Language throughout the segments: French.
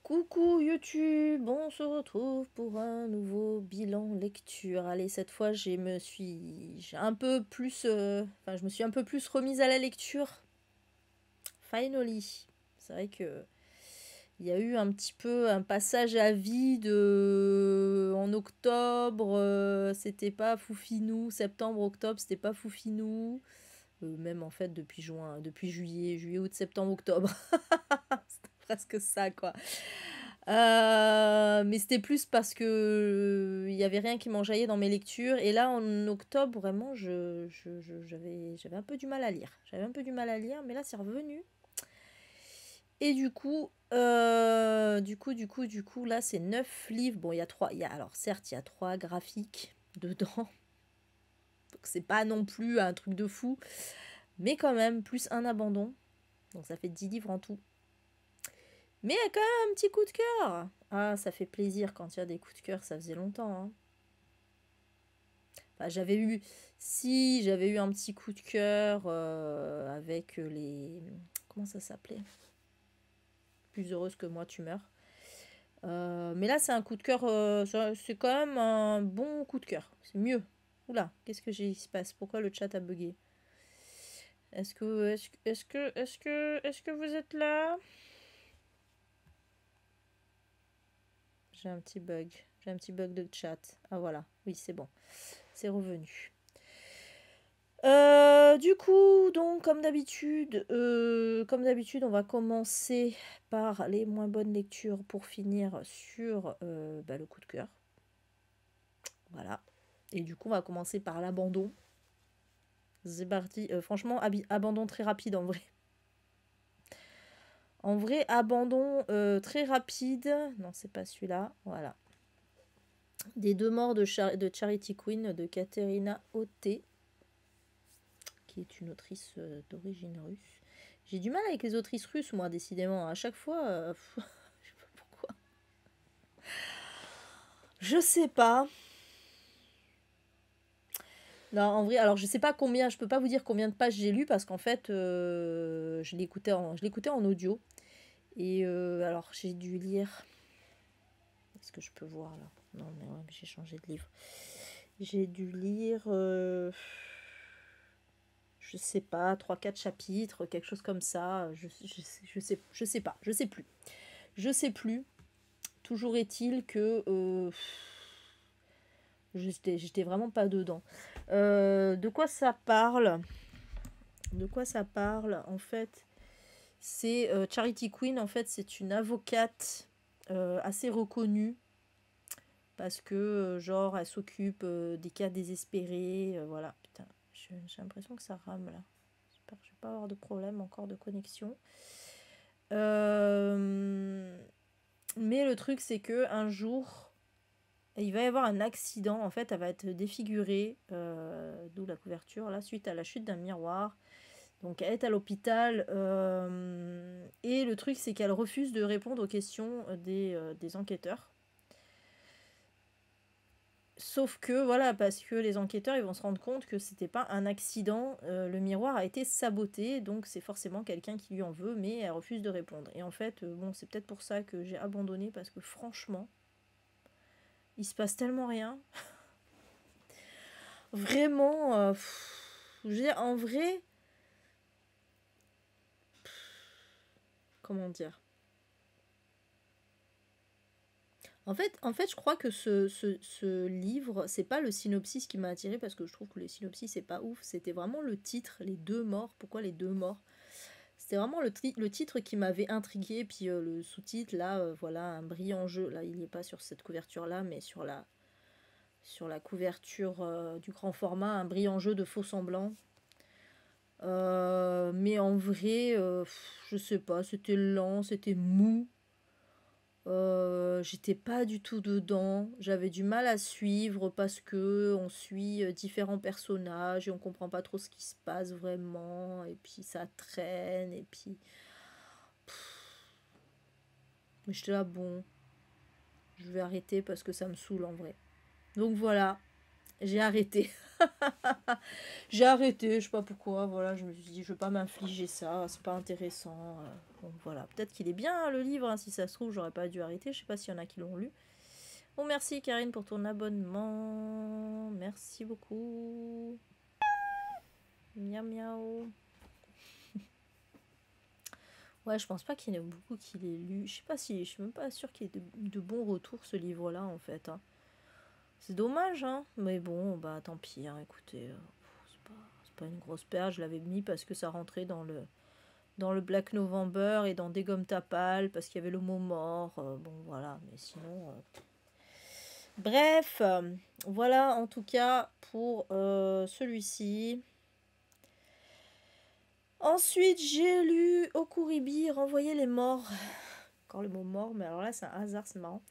Coucou YouTube, on se retrouve pour un nouveau bilan lecture. Allez, cette fois, j'ai un peu plus, je me suis un peu plus remise à la lecture. Finally, c'est vrai que il y a eu un petit peu un passage à vide en octobre. C'était pas foufinou. Septembre, octobre, c'était pas foufinou. Même en fait depuis juillet, août, septembre, octobre. C'était presque ça, quoi. Mais c'était plus parce que il y avait rien qui m'enjaillait dans mes lectures. Et là, en octobre, vraiment, j'avais un peu du mal à lire. J'avais un peu du mal à lire, mais là, c'est revenu. Et du coup, là, c'est 9 livres. Bon, il y a 3. Alors, certes, il y a 3 graphiques dedans. Donc, c'est pas non plus un truc de fou. Mais quand même, plus un abandon. Donc, ça fait 10 livres en tout. Mais il y a quand même un petit coup de cœur. Ah, ça fait plaisir quand il y a des coups de cœur, ça faisait longtemps. Hein. Enfin, j'avais eu un petit coup de cœur avec les... Comment ça s'appelait? Plus heureuse que moi, tu meurs. Mais là, c'est un coup de cœur, c'est quand même un bon coup de cœur. C'est mieux. Oula, qu'est-ce que il se passe? Pourquoi le chat a bugué? Est-ce que vous êtes là? J'ai un petit bug. J'ai un petit bug de chat. Ah voilà, oui, c'est bon. C'est revenu. Du coup, donc, comme d'habitude, on va commencer par les moins bonnes lectures pour finir sur le coup de cœur. Voilà. Et du coup, on va commencer par l'abandon. C'est parti. Franchement, abandon très rapide en vrai. En vrai, abandon très rapide. Non, c'est pas celui-là. Voilà. Des deux morts de Charity Queen de Katerina Otte, qui est une autrice d'origine russe. J'ai du mal avec les autrices russes, moi, décidément. À chaque fois, je sais pas pourquoi. Je sais pas. Non, en vrai, alors je sais pas combien, je peux pas vous dire combien de pages j'ai lu parce qu'en fait, je l'écoutais en audio. Et alors, j'ai dû lire. Est-ce que je peux voir là? Non, mais ouais, j'ai changé de livre. J'ai dû lire. Je sais pas, 3-4 chapitres, quelque chose comme ça. Je sais pas, je sais plus. Je sais plus. Toujours est-il que j'étais vraiment pas dedans. De quoi ça parle? De quoi ça parle? En fait, c'est Charity Queen. En fait, c'est une avocate assez reconnue parce que genre elle s'occupe des cas désespérés. Voilà. Putain, j'ai l'impression que ça rame là. J'espère que je vais pas avoir de problème encore de connexion. Mais le truc c'est que un jour il va y avoir un accident. En fait, elle va être défigurée, d'où la couverture là, suite à la chute d'un miroir. Donc elle est à l'hôpital et le truc c'est qu'elle refuse de répondre aux questions des enquêteurs. Sauf que voilà, parce que les enquêteurs ils vont se rendre compte que c'était pas un accident, le miroir a été saboté, donc c'est forcément quelqu'un qui lui en veut, mais elle refuse de répondre. Et en fait, bon, c'est peut-être pour ça que j'ai abandonné, parce que franchement, il se passe tellement rien. Vraiment, je veux dire, en vrai, comment dire? En fait, je crois que ce livre, c'est pas le synopsis qui m'a attiré parce que je trouve que les synopsis, c'est pas ouf. C'était vraiment le titre, les deux morts. Pourquoi les deux morts? C'était vraiment le titre qui m'avait intrigué. Puis le sous-titre, là, voilà, un brillant jeu. Là, il n'est pas sur cette couverture-là, mais sur la couverture du grand format, un brillant jeu de faux semblants. Mais en vrai, je sais pas, c'était lent, c'était mou. J'étais pas du tout dedans. J'avais du mal à suivre parce que on suit différents personnages et on comprend pas trop ce qui se passe vraiment. Et puis ça traîne. Et puis. Mais j'étais là, bon, je vais arrêter parce que ça me saoule en vrai. Donc voilà, j'ai arrêté. J'ai arrêté, je sais pas pourquoi. Voilà, je me suis dit, je vais pas m'infliger ça, c'est pas intéressant. Bon, voilà, peut-être qu'il est bien le livre, hein, si ça se trouve, j'aurais pas dû arrêter. Je sais pas s'il y en a qui l'ont lu. Bon, merci Karine pour ton abonnement. Merci beaucoup. Miaou miaou. Ouais, je pense pas qu'il y en ait beaucoup qui l'aient lu. Je sais pas si, je suis même pas sûre qu'il y ait de bons retours ce livre-là en fait. Hein. C'est dommage, hein. Mais bon, bah tant pis. Hein, écoutez, c'est pas une grosse perte. Je l'avais mis parce que ça rentrait dans le Black November et dans Dégomme ta pâle parce qu'il y avait le mot mort. Bon, voilà. Mais sinon. Bref, voilà en tout cas pour celui-ci. Ensuite, j'ai lu Okuribi, Renvoyer les morts. Encore le mot mort, mais alors là, c'est un hasard, c'est marrant.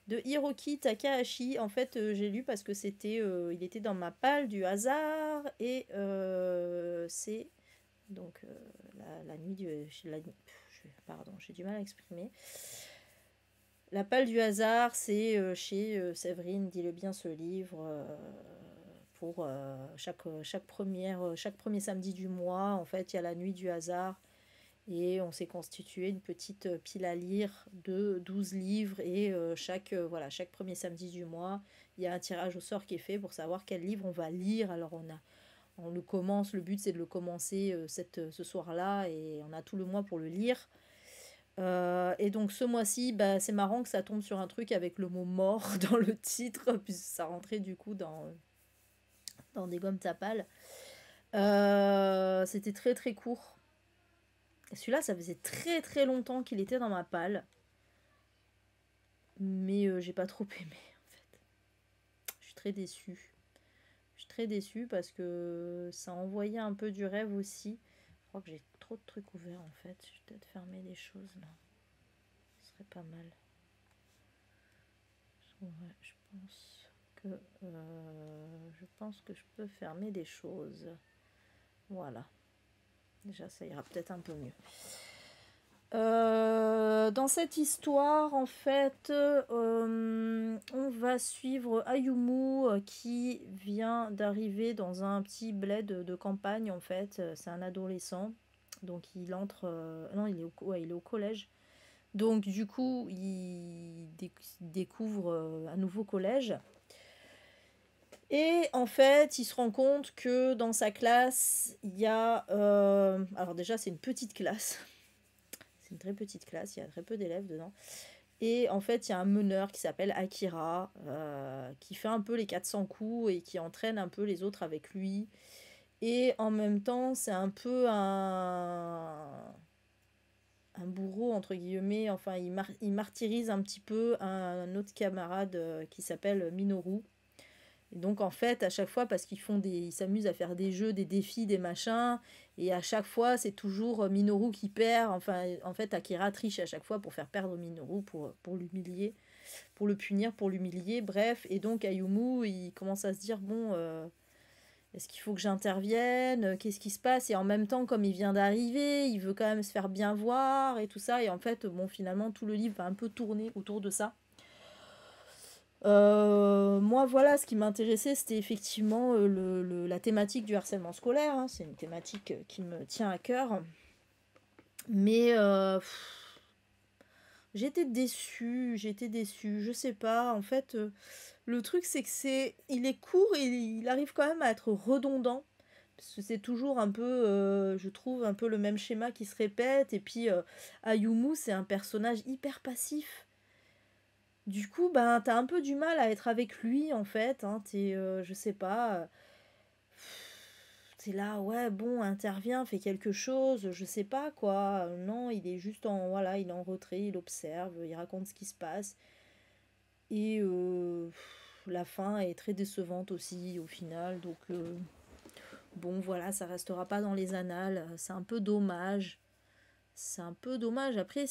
De Hiroki Takahashi. En fait, j'ai lu parce que c'était, il était dans ma palle du hasard. Et c'est donc la nuit du... pardon, j'ai du mal à exprimer. La palle du hasard, c'est chez Séverine, dis-le bien, ce livre... pour chaque premier samedi du mois, en fait, il y a la nuit du hasard et on s'est constitué une petite pile à lire de 12 livres et chaque premier samedi du mois, il y a un tirage au sort qui est fait pour savoir quel livre on va lire. Alors on le commence, le but c'est de le commencer ce soir-là et on a tout le mois pour le lire. Et donc ce mois-ci, bah, c'est marrant que ça tombe sur un truc avec le mot mort dans le titre, puisque ça rentrait du coup dans des gommes tapales. C'était très très court. Celui-là, ça faisait très très longtemps qu'il était dans ma palle. Mais j'ai pas trop aimé en fait. Je suis très déçue. Je suis très déçue parce que ça envoyait un peu du rêve aussi. Je crois que j'ai trop de trucs ouverts en fait. Je vais peut-être fermer des choses là. Ce serait pas mal. Ouais, je pense que je peux fermer des choses. Voilà. Déjà, ça ira peut-être un peu mieux. Dans cette histoire, en fait, on va suivre Ayumu qui vient d'arriver dans un petit bled de campagne, en fait. C'est un adolescent. Donc, il entre... non, il est au collège. Donc, du coup, il découvre un nouveau collège. Et en fait, il se rend compte que dans sa classe, il y a... alors déjà, c'est une petite classe. C'est une très petite classe, il y a très peu d'élèves dedans. Et en fait, il y a un meneur qui s'appelle Akira, qui fait un peu les 400 coups et qui entraîne un peu les autres avec lui. Et en même temps, c'est un peu un bourreau, entre guillemets. Enfin, il martyrise un petit peu un autre camarade qui s'appelle Minoru. Et donc en fait, à chaque fois, parce ils s'amusent à faire des jeux, des défis, des machins, et à chaque fois, c'est toujours Minoru qui perd. Enfin, en fait, Akira triche à chaque fois pour faire perdre Minoru, pour l'humilier, pour le punir, pour l'humilier, bref. Et donc Ayumu, il commence à se dire, bon, est-ce qu'il faut que j'intervienne? Qu'est-ce qui se passe? Et en même temps, comme il vient d'arriver, il veut quand même se faire bien voir et tout ça. Et en fait, bon, finalement, tout le livre va un peu tourner autour de ça. Moi, voilà, ce qui m'intéressait, c'était effectivement la thématique du harcèlement scolaire. Hein. C'est une thématique qui me tient à cœur. Mais j'étais déçue, je sais pas. En fait, le truc, c'est que il est court et il arrive quand même à être redondant. Parce que c'est toujours un peu, je trouve, un peu le même schéma qui se répète. Et puis, Ayumu, c'est un personnage hyper passif. Du coup, ben, t'as un peu du mal à être avec lui, en fait. Hein, je sais pas. T'es là, ouais, bon, intervient, fait quelque chose, je sais pas, quoi. Non, il est juste voilà, il est en retrait, il observe, il raconte ce qui se passe. Et la fin est très décevante aussi, au final. Donc, bon, voilà, ça restera pas dans les annales. C'est un peu dommage. C'est un peu dommage. Après,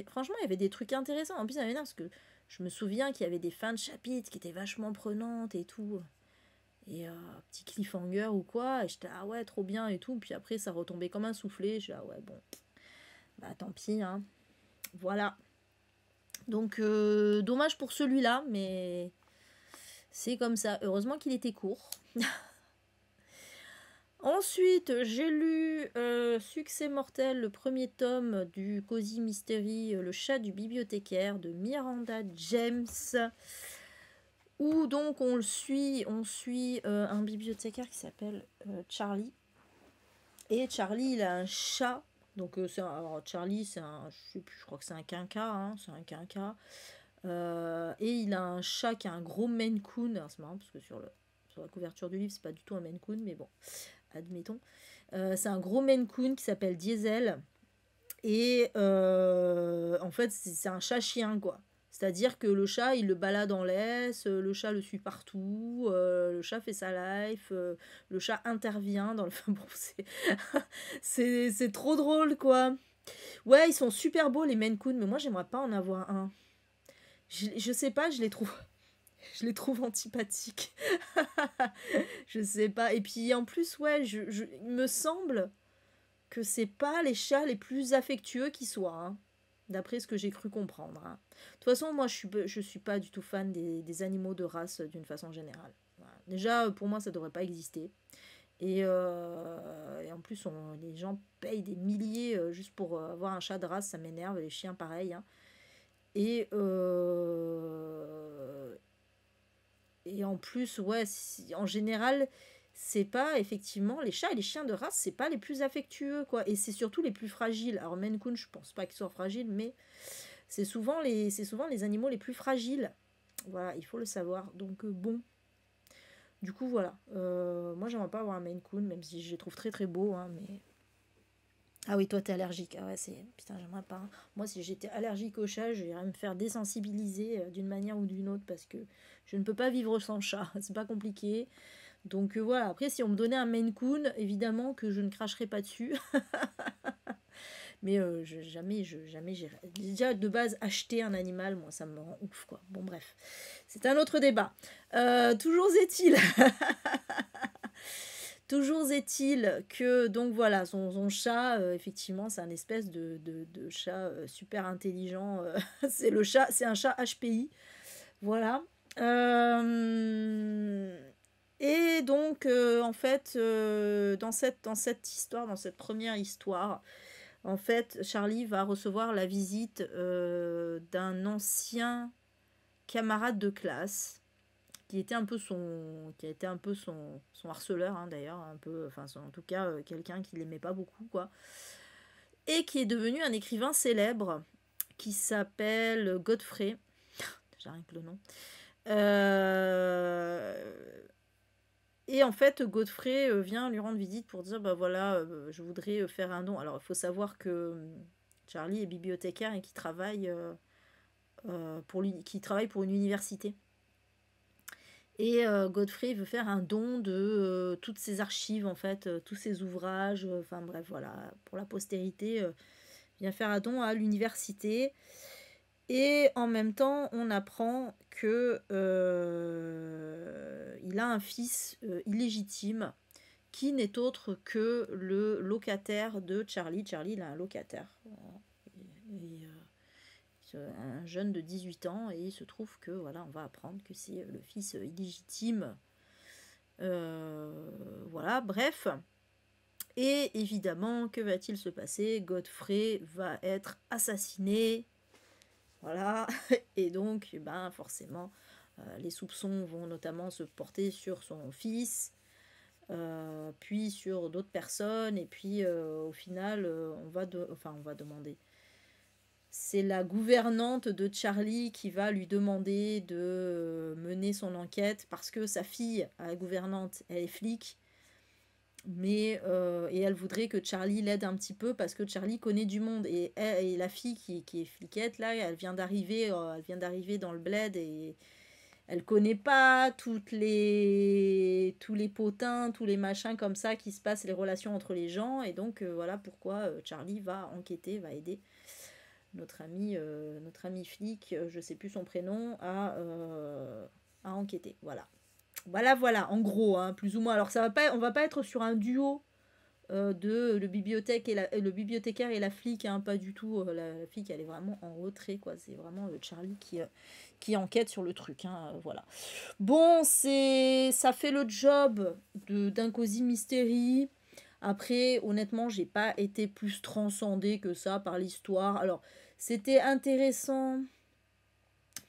franchement, il y avait des trucs intéressants. En plus, ça m'énerve parce que je me souviens qu'il y avait des fins de chapitres qui étaient vachement prenantes et tout. Et petit cliffhanger ou quoi. Et j'étais, ah ouais, trop bien et tout. Puis après, ça retombait comme un soufflé. J'ai ah ouais, bon, bah tant pis, hein. Voilà. Donc, dommage pour celui-là, mais c'est comme ça. Heureusement qu'il était court. Ensuite, j'ai lu Succès mortel, le premier tome du Cozy Mystery, Le chat du bibliothécaire de Miranda James, où donc on suit un bibliothécaire qui s'appelle Charlie. Et Charlie, il a un chat. Donc, alors Charlie, je sais plus, je crois que c'est un quinca, hein, c'est un quinca. Et il a un chat qui a un gros Maine Coon. Alors, c'est marrant parce que sur la couverture du livre, c'est pas du tout un Maine Coon, mais bon, admettons. C'est un gros Maine Coon qui s'appelle Diesel. Et en fait, c'est un chat-chien, quoi. C'est-à-dire que le chat, il le balade en laisse, le chat le suit partout, le chat fait sa life, le chat intervient dans le... Enfin bon, c'est trop drôle, quoi. Ouais, ils sont super beaux, les Maine Coon, mais moi, j'aimerais pas en avoir un. Je sais pas, je les trouve... Je les trouve antipathiques. Je sais pas. Et puis, en plus, ouais, il me semble que c'est pas les chats les plus affectueux qui soient, hein, d'après ce que j'ai cru comprendre, hein. De toute façon, moi, je suis pas du tout fan des animaux de race d'une façon générale. Voilà. Déjà, pour moi, ça devrait pas exister. Et en plus, les gens payent des milliers juste pour avoir un chat de race, ça m'énerve. Les chiens, pareil, hein. Et, euh, et en plus, ouais, en général, c'est pas effectivement les chats et les chiens de race, c'est pas les plus affectueux, quoi. Et c'est surtout les plus fragiles. Alors Maine Coon, je pense pas qu'ils soient fragiles, mais c'est souvent les animaux les plus fragiles. Voilà, il faut le savoir. Donc bon, du coup voilà. Moi j'aimerais pas avoir un Maine Coon, même si je les trouve très très beaux, hein, mais ah oui, toi t'es allergique. Ah ouais, c'est putain, j'aimerais pas, hein. Moi, si j'étais allergique au chat, j'irais me faire désensibiliser d'une manière ou d'une autre parce que je ne peux pas vivre sans chat. C'est pas compliqué. Donc voilà, après si on me donnait un Maine Coon, évidemment que je ne cracherais pas dessus. Mais jamais j'irai. Déjà de base, acheter un animal, moi ça me rend ouf, quoi. Bon bref, c'est un autre débat. Toujours est-il... Toujours est-il que, donc voilà, son chat, effectivement, c'est un espèce de chat super intelligent. C'est un chat HPI. Voilà. Et donc, en fait, dans cette histoire, dans cette première histoire, en fait, Charlie va recevoir la visite d'un ancien camarade de classe qui a été un peu son harceleur, hein, d'ailleurs, un peu, enfin, en tout cas, quelqu'un qui l'aimait pas beaucoup, quoi, et qui est devenu un écrivain célèbre qui s'appelle Godfrey. J'ai rien que le nom. Et en fait, Godfrey vient lui rendre visite pour dire, bah voilà, je voudrais faire un don. Alors, il faut savoir que Charlie est bibliothécaire et qui travaille pour une université. Et Godfrey veut faire un don de toutes ses archives, en fait, tous ses ouvrages, enfin bref, voilà, pour la postérité, vient faire un don à l'université. Et en même temps, on apprend que il a un fils illégitime qui n'est autre que le locataire de Charlie. Charlie, il a un locataire. Un jeune de 18 ans, et il se trouve que, voilà, on va apprendre que c'est le fils illégitime. Voilà, bref. Et évidemment, que va-t-il se passer? Godfrey va être assassiné. Voilà. Et donc, ben, forcément, les soupçons vont notamment se porter sur son fils, puis sur d'autres personnes, et puis au final, on va demander. C'est la gouvernante de Charlie qui va lui demander de mener son enquête parce que sa fille, la gouvernante, elle est flic. Mais et elle voudrait que Charlie l'aide un petit peu parce que Charlie connaît du monde, et la fille qui est fliquette là, elle vient d'arriver dans le bled, et elle connaît pas tous les potins, tous les machins comme ça qui se passent, les relations entre les gens, et donc voilà pourquoi Charlie va enquêter, va aider notre ami flic, je sais plus son prénom, à enquêter. Voilà. Voilà, en gros, hein, plus ou moins. Alors, on va pas être sur un duo le bibliothécaire et la flic, hein, pas du tout. La flic, elle est vraiment en retrait, quoi. C'est vraiment Charlie qui enquête sur le truc, hein, voilà. Bon, ça fait le job d'un cosy mystery. Après, honnêtement, j'ai pas été plus transcendée que ça par l'histoire. Alors, c'était intéressant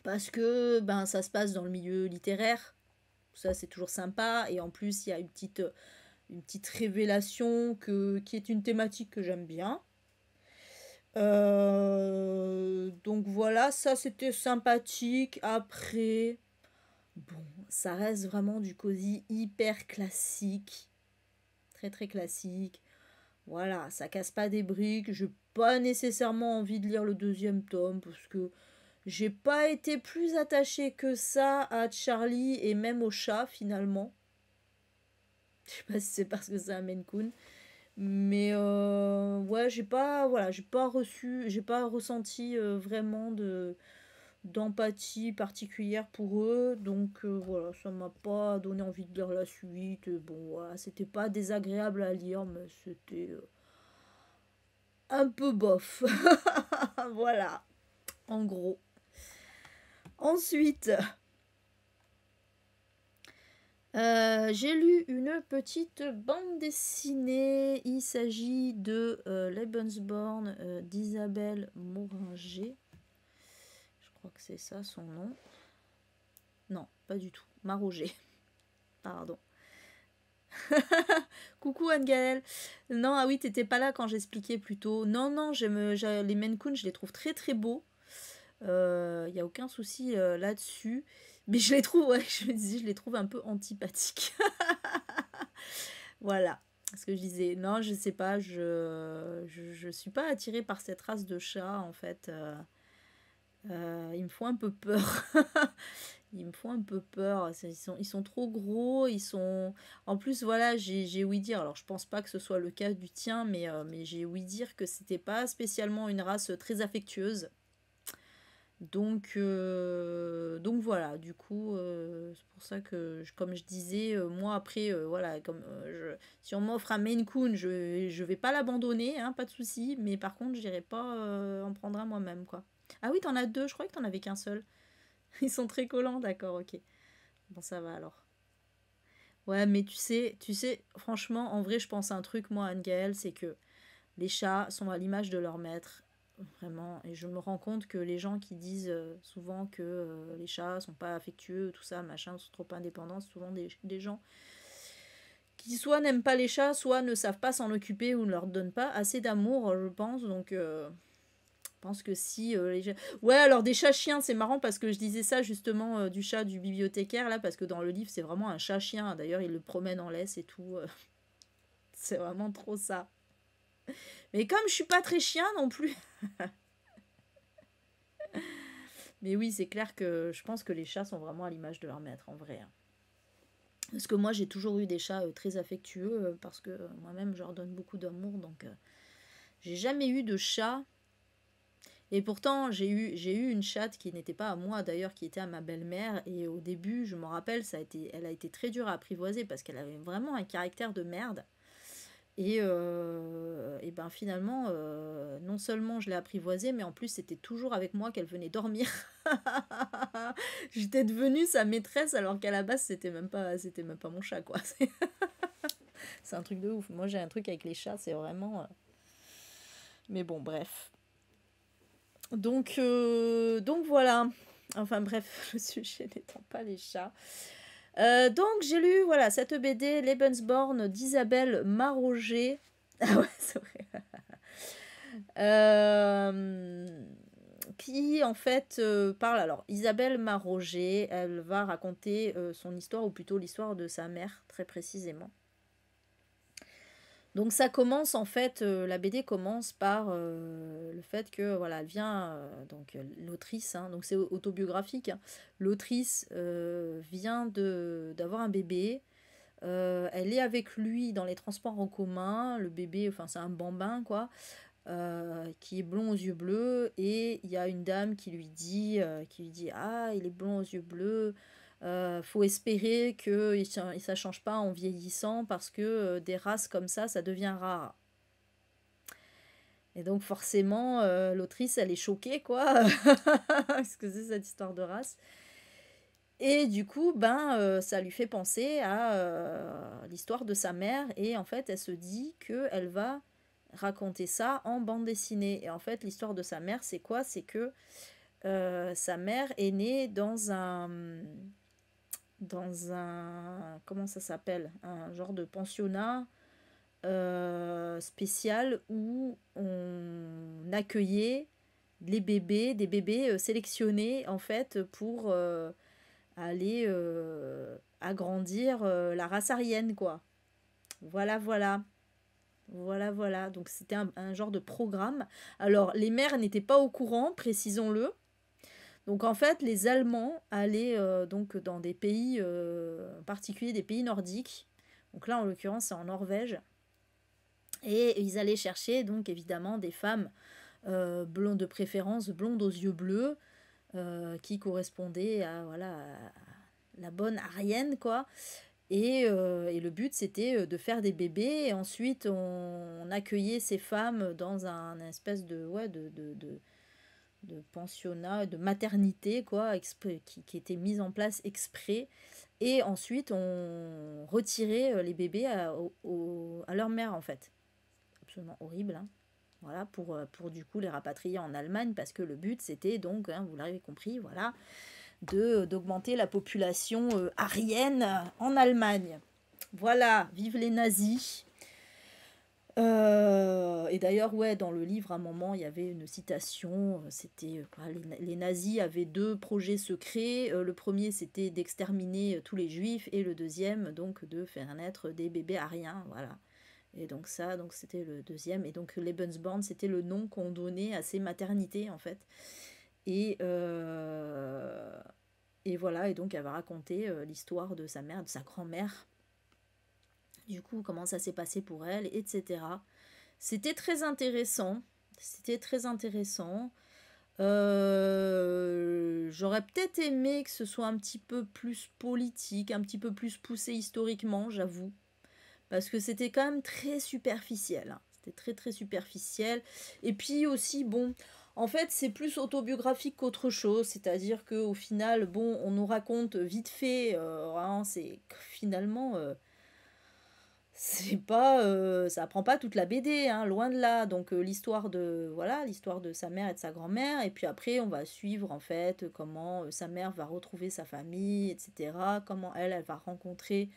parce que ben ça se passe dans le milieu littéraire. Ça, c'est toujours sympa. Et en plus, il y a une petite révélation qui est une thématique que j'aime bien. Donc voilà, ça c'était sympathique. Après, bon, ça reste vraiment du cosy hyper classique. Très très classique. Voilà, ça casse pas des briques. J'ai pas nécessairement envie de lire le deuxième tome parce que j'ai pas été plus attachée que ça à Charlie et même au chat finalement. Je sais pas si c'est parce que c'est un Maine Coon. Mais ouais, j'ai pas ressenti vraiment d'empathie particulière pour eux. Donc voilà, ça m'a pas donné envie de lire la suite. Bon, voilà, c'était pas désagréable à lire, mais c'était un peu bof. Voilà, en gros. Ensuite, j'ai lu une petite bande dessinée. Il s'agit de Lebensborn d'Isabelle Mouringer. Je crois que c'est ça son nom. Non, pas du tout. Maroger. Pardon. Coucou Anne-Gaëlle. Non, ah oui, t'étais pas là quand j'expliquais plus tôt. Non, non, les Maine Coon, je les trouve très très beaux. Il n'y a aucun souci là-dessus. Mais je les trouve, ouais, je me disais, je les trouve un peu antipathiques. Voilà. Ce que je disais, non, je sais pas, je suis pas attirée par cette race de chat, en fait. Ils me font un peu peur. Ils me font un peu peur. Ils sont trop gros. Ils sont. En plus, voilà, j'ai ouï dire. Alors, je pense pas que ce soit le cas du tien, mais j'ai ouï dire que c'était pas spécialement une race très affectueuse. Donc voilà, du coup, c'est pour ça que, comme je disais, moi après, voilà, si on m'offre un Maine Coon, je vais pas l'abandonner, hein, pas de souci, mais par contre, j'irai pas en prendre un moi-même, quoi. Ah oui, t'en as deux, je croyais que t'en avais qu'un seul. Ils sont très collants, d'accord, ok. Bon, ça va alors. Ouais, mais tu sais, franchement, en vrai, je pense à un truc, moi, Anne-Gaëlle, c'est que les chats sont à l'image de leur maître. Vraiment, et je me rends compte que les gens qui disent souvent que les chats sont pas affectueux, tout ça, machin, sont trop indépendants, c'est souvent des gens qui soit n'aiment pas les chats, soit ne savent pas s'en occuper ou ne leur donnent pas assez d'amour, je pense. Donc, je pense que si les chats... Ouais, alors des chats-chiens, c'est marrant parce que je disais ça justement du chat du bibliothécaire, là, parce que dans le livre, c'est vraiment un chat-chien. D'ailleurs, il le promène en laisse et tout. C'est vraiment trop ça. Mais comme je suis pas très chien non plus. Mais oui, c'est clair que je pense que les chats sont vraiment à l'image de leur maître, en vrai, hein. Parce que moi, j'ai toujours eu des chats très affectueux, parce que moi-même, je leur donne beaucoup d'amour. Donc, j'ai jamais eu de chat. Et pourtant, j'ai eu une chatte qui n'était pas à moi, d'ailleurs, qui était à ma belle-mère. Et au début, je me rappelle, elle a été très dure à apprivoiser parce qu'elle avait vraiment un caractère de merde. Et ben finalement, non seulement je l'ai apprivoisée, mais en plus c'était toujours avec moi qu'elle venait dormir. J'étais devenue sa maîtresse alors qu'à la base c'était même pas mon chat, quoi. C'est un truc de ouf. Moi j'ai un truc avec les chats, c'est vraiment. Mais bon, bref. Donc voilà. Enfin bref, le sujet n'étant pas les chats. Donc j'ai lu voilà cette BD Lebensborn d'Isabelle Maroger. Ah ouais, c'est vrai. Euh, qui en fait parle. Alors Isabelle Maroger, elle va raconter son histoire, ou plutôt l'histoire de sa mère, très précisément. Donc ça commence en fait, la BD commence par le fait que voilà, elle vient, donc l'autrice, hein, donc c'est autobiographique, hein. L'autrice vient d'avoir un bébé. Elle est avec lui dans les transports en commun. Le bébé, enfin c'est un bambin quoi, qui est blond aux yeux bleus, et il y a une dame qui lui dit ah il est blond aux yeux bleus, Faut espérer que ça change pas en vieillissant parce que des races comme ça devient rare. Et donc forcément, l'autrice, elle est choquée, quoi. Parce que c'est cette histoire de race. Et du coup, ça lui fait penser à l'histoire de sa mère. Et en fait, elle se dit qu'elle va raconter ça en bande dessinée. Et en fait, l'histoire de sa mère, c'est quoi? C'est que sa mère est née dans un, comment ça s'appelle? Un genre de pensionnat spécial où on accueillait des bébés sélectionnés en fait pour aller agrandir la race aryenne, quoi. Voilà, voilà. Voilà, voilà. Donc c'était un genre de programme. Alors les mères n'étaient pas au courant, précisons-le. Donc en fait, les Allemands allaient donc dans des pays, en particulier des pays nordiques. Donc là, en l'occurrence, c'est en Norvège. Et ils allaient chercher donc évidemment des femmes blondes de préférence, blondes aux yeux bleus, qui correspondaient à voilà à la bonne Arienne, quoi. Et le but c'était de faire des bébés et ensuite on accueillait ces femmes dans un espèce de ouais de pensionnat, de maternité, quoi, qui était mise en place exprès. Et ensuite, on retirait les bébés à leur mère, en fait. Absolument horrible, hein. Voilà, pour du coup les rapatrier en Allemagne, parce que le but, c'était donc, hein, vous l'avez compris, voilà, d'augmenter la population aryenne en Allemagne. Voilà, vive les nazis. Et d'ailleurs, ouais, dans le livre, à un moment, il y avait une citation. C'était les nazis avaient deux projets secrets. Le premier, c'était d'exterminer tous les juifs, et le deuxième, donc, de faire naître des bébés aryens. Voilà. Et donc ça, donc c'était le deuxième. Et donc Lebensborn, c'était le nom qu'on donnait à ces maternités, en fait. Et, euh, et voilà. Et donc elle va raconter l'histoire de sa mère, de sa grand-mère. Du coup, comment ça s'est passé pour elle, etc. C'était très intéressant. C'était très intéressant. J'aurais peut-être aimé que ce soit un petit peu plus politique, un petit peu plus poussé historiquement, j'avoue. Parce que c'était quand même très superficiel, hein. C'était très très superficiel. Et puis aussi, bon, en fait, c'est plus autobiographique qu'autre chose. C'est-à-dire qu'au final, bon, on nous raconte vite fait, hein, c'est finalement c'est pas, ça prend pas toute la BD, hein, loin de là. Donc l'histoire de voilà, l'histoire de sa mère et de sa grand-mère, et puis après on va suivre en fait comment sa mère va retrouver sa famille, etc. Comment elle va rencontrer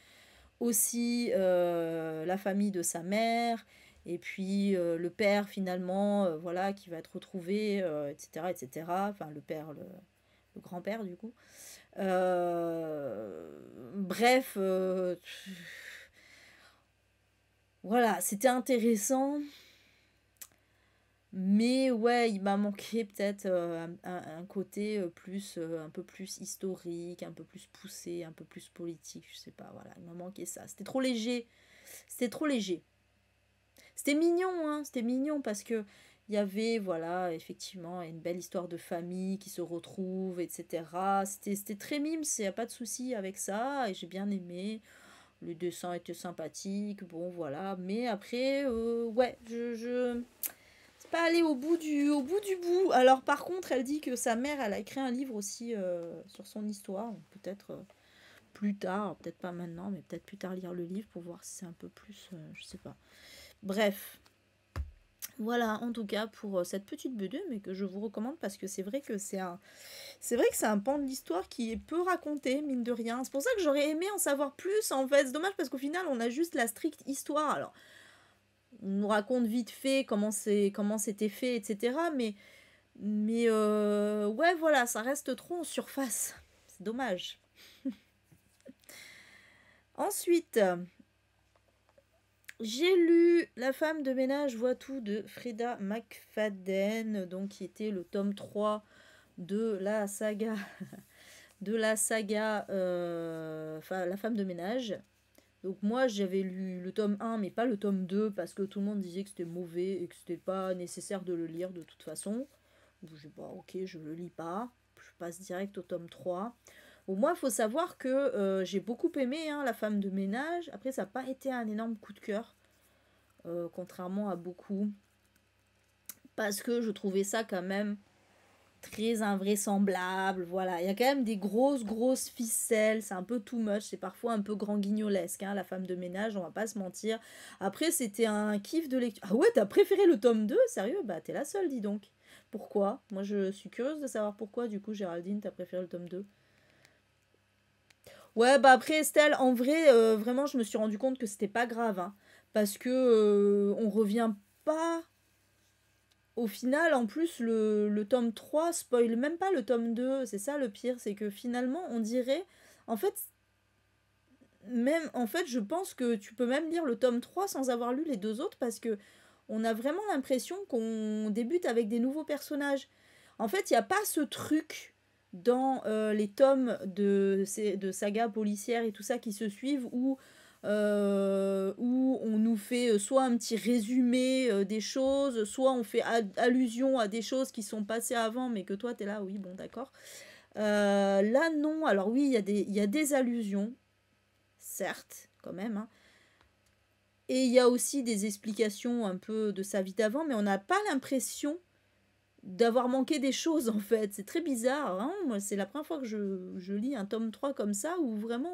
aussi la famille de sa mère, et puis le père finalement, voilà, qui va être retrouvé, etc., etc. Enfin le père, le grand-père du coup. Bref. Voilà, c'était intéressant, mais ouais, il m'a manqué peut-être un côté un peu plus historique, un peu plus poussé, un peu plus politique, je sais pas, voilà, il m'a manqué ça. C'était trop léger, c'était trop léger. C'était mignon, hein, c'était mignon parce que il y avait, voilà, effectivement, une belle histoire de famille qui se retrouve, etc. C'était très mime, il n'y a pas de souci avec ça, et j'ai bien aimé. Le dessin était sympathique, bon voilà. Mais après, ouais, c'est pas allé au bout du bout. Alors par contre, elle dit que sa mère, elle a écrit un livre aussi sur son histoire. Peut-être plus tard, peut-être pas maintenant, mais peut-être plus tard lire le livre pour voir si c'est un peu plus, je sais pas. Bref, voilà, en tout cas pour cette petite BD, mais que je vous recommande parce que c'est vrai que c'est un pan de l'histoire qui est peu raconté, mine de rien. C'est pour ça que j'aurais aimé en savoir plus, en fait. C'est dommage parce qu'au final, on a juste la stricte histoire. Alors, on nous raconte vite fait comment c'était fait, etc. Mais ouais, voilà, ça reste trop en surface. C'est dommage. Ensuite, j'ai lu La femme de ménage voit tout de Frida McFadden, donc qui était le tome 3 de la saga enfin, La femme de ménage. Donc moi j'avais lu le tome 1 mais pas le tome 2 parce que tout le monde disait que c'était mauvais et que c'était pas nécessaire de le lire de toute façon. Je dis bah ok, je le lis pas, je passe direct au tome 3. Bon, moi, il faut savoir que j'ai beaucoup aimé hein, La femme de ménage. Après, ça n'a pas été un énorme coup de cœur, contrairement à beaucoup. Parce que je trouvais ça quand même très invraisemblable. Voilà, il y a quand même des grosses ficelles. C'est un peu too much. C'est parfois un peu grand guignolesque, hein, La femme de ménage, on va pas se mentir. Après, c'était un kiff de lecture. Ah ouais, t'as préféré le tome 2? Sérieux? Bah, t'es la seule, dis donc. Pourquoi? Moi, je suis curieuse de savoir pourquoi, du coup, Géraldine, t'as préféré le tome 2. Ouais, bah après Estelle, en vrai, vraiment, je me suis rendu compte que c'était pas grave, hein, parce que on revient pas. Au final, en plus, le tome 3 spoil même pas le tome 2. C'est ça le pire, c'est que finalement, on dirait. En fait, en fait, je pense que tu peux même lire le tome 3 sans avoir lu les deux autres parce que on a vraiment l'impression qu'on débute avec des nouveaux personnages. En fait, il n'y a pas ce truc dans les tomes de saga policière et tout ça qui se suivent où on nous fait soit un petit résumé des choses, soit on fait allusion à des choses qui sont passées avant, mais que toi, tu es là, oui, bon, d'accord. Là, non. Alors oui, il y a des allusions, certes, quand même, hein. Et il y a aussi des explications un peu de sa vie d'avant, mais on n'a pas l'impression d'avoir manqué des choses en fait. C'est très bizarre. Hein. Moi, c'est la première fois que je lis un tome 3 comme ça, où vraiment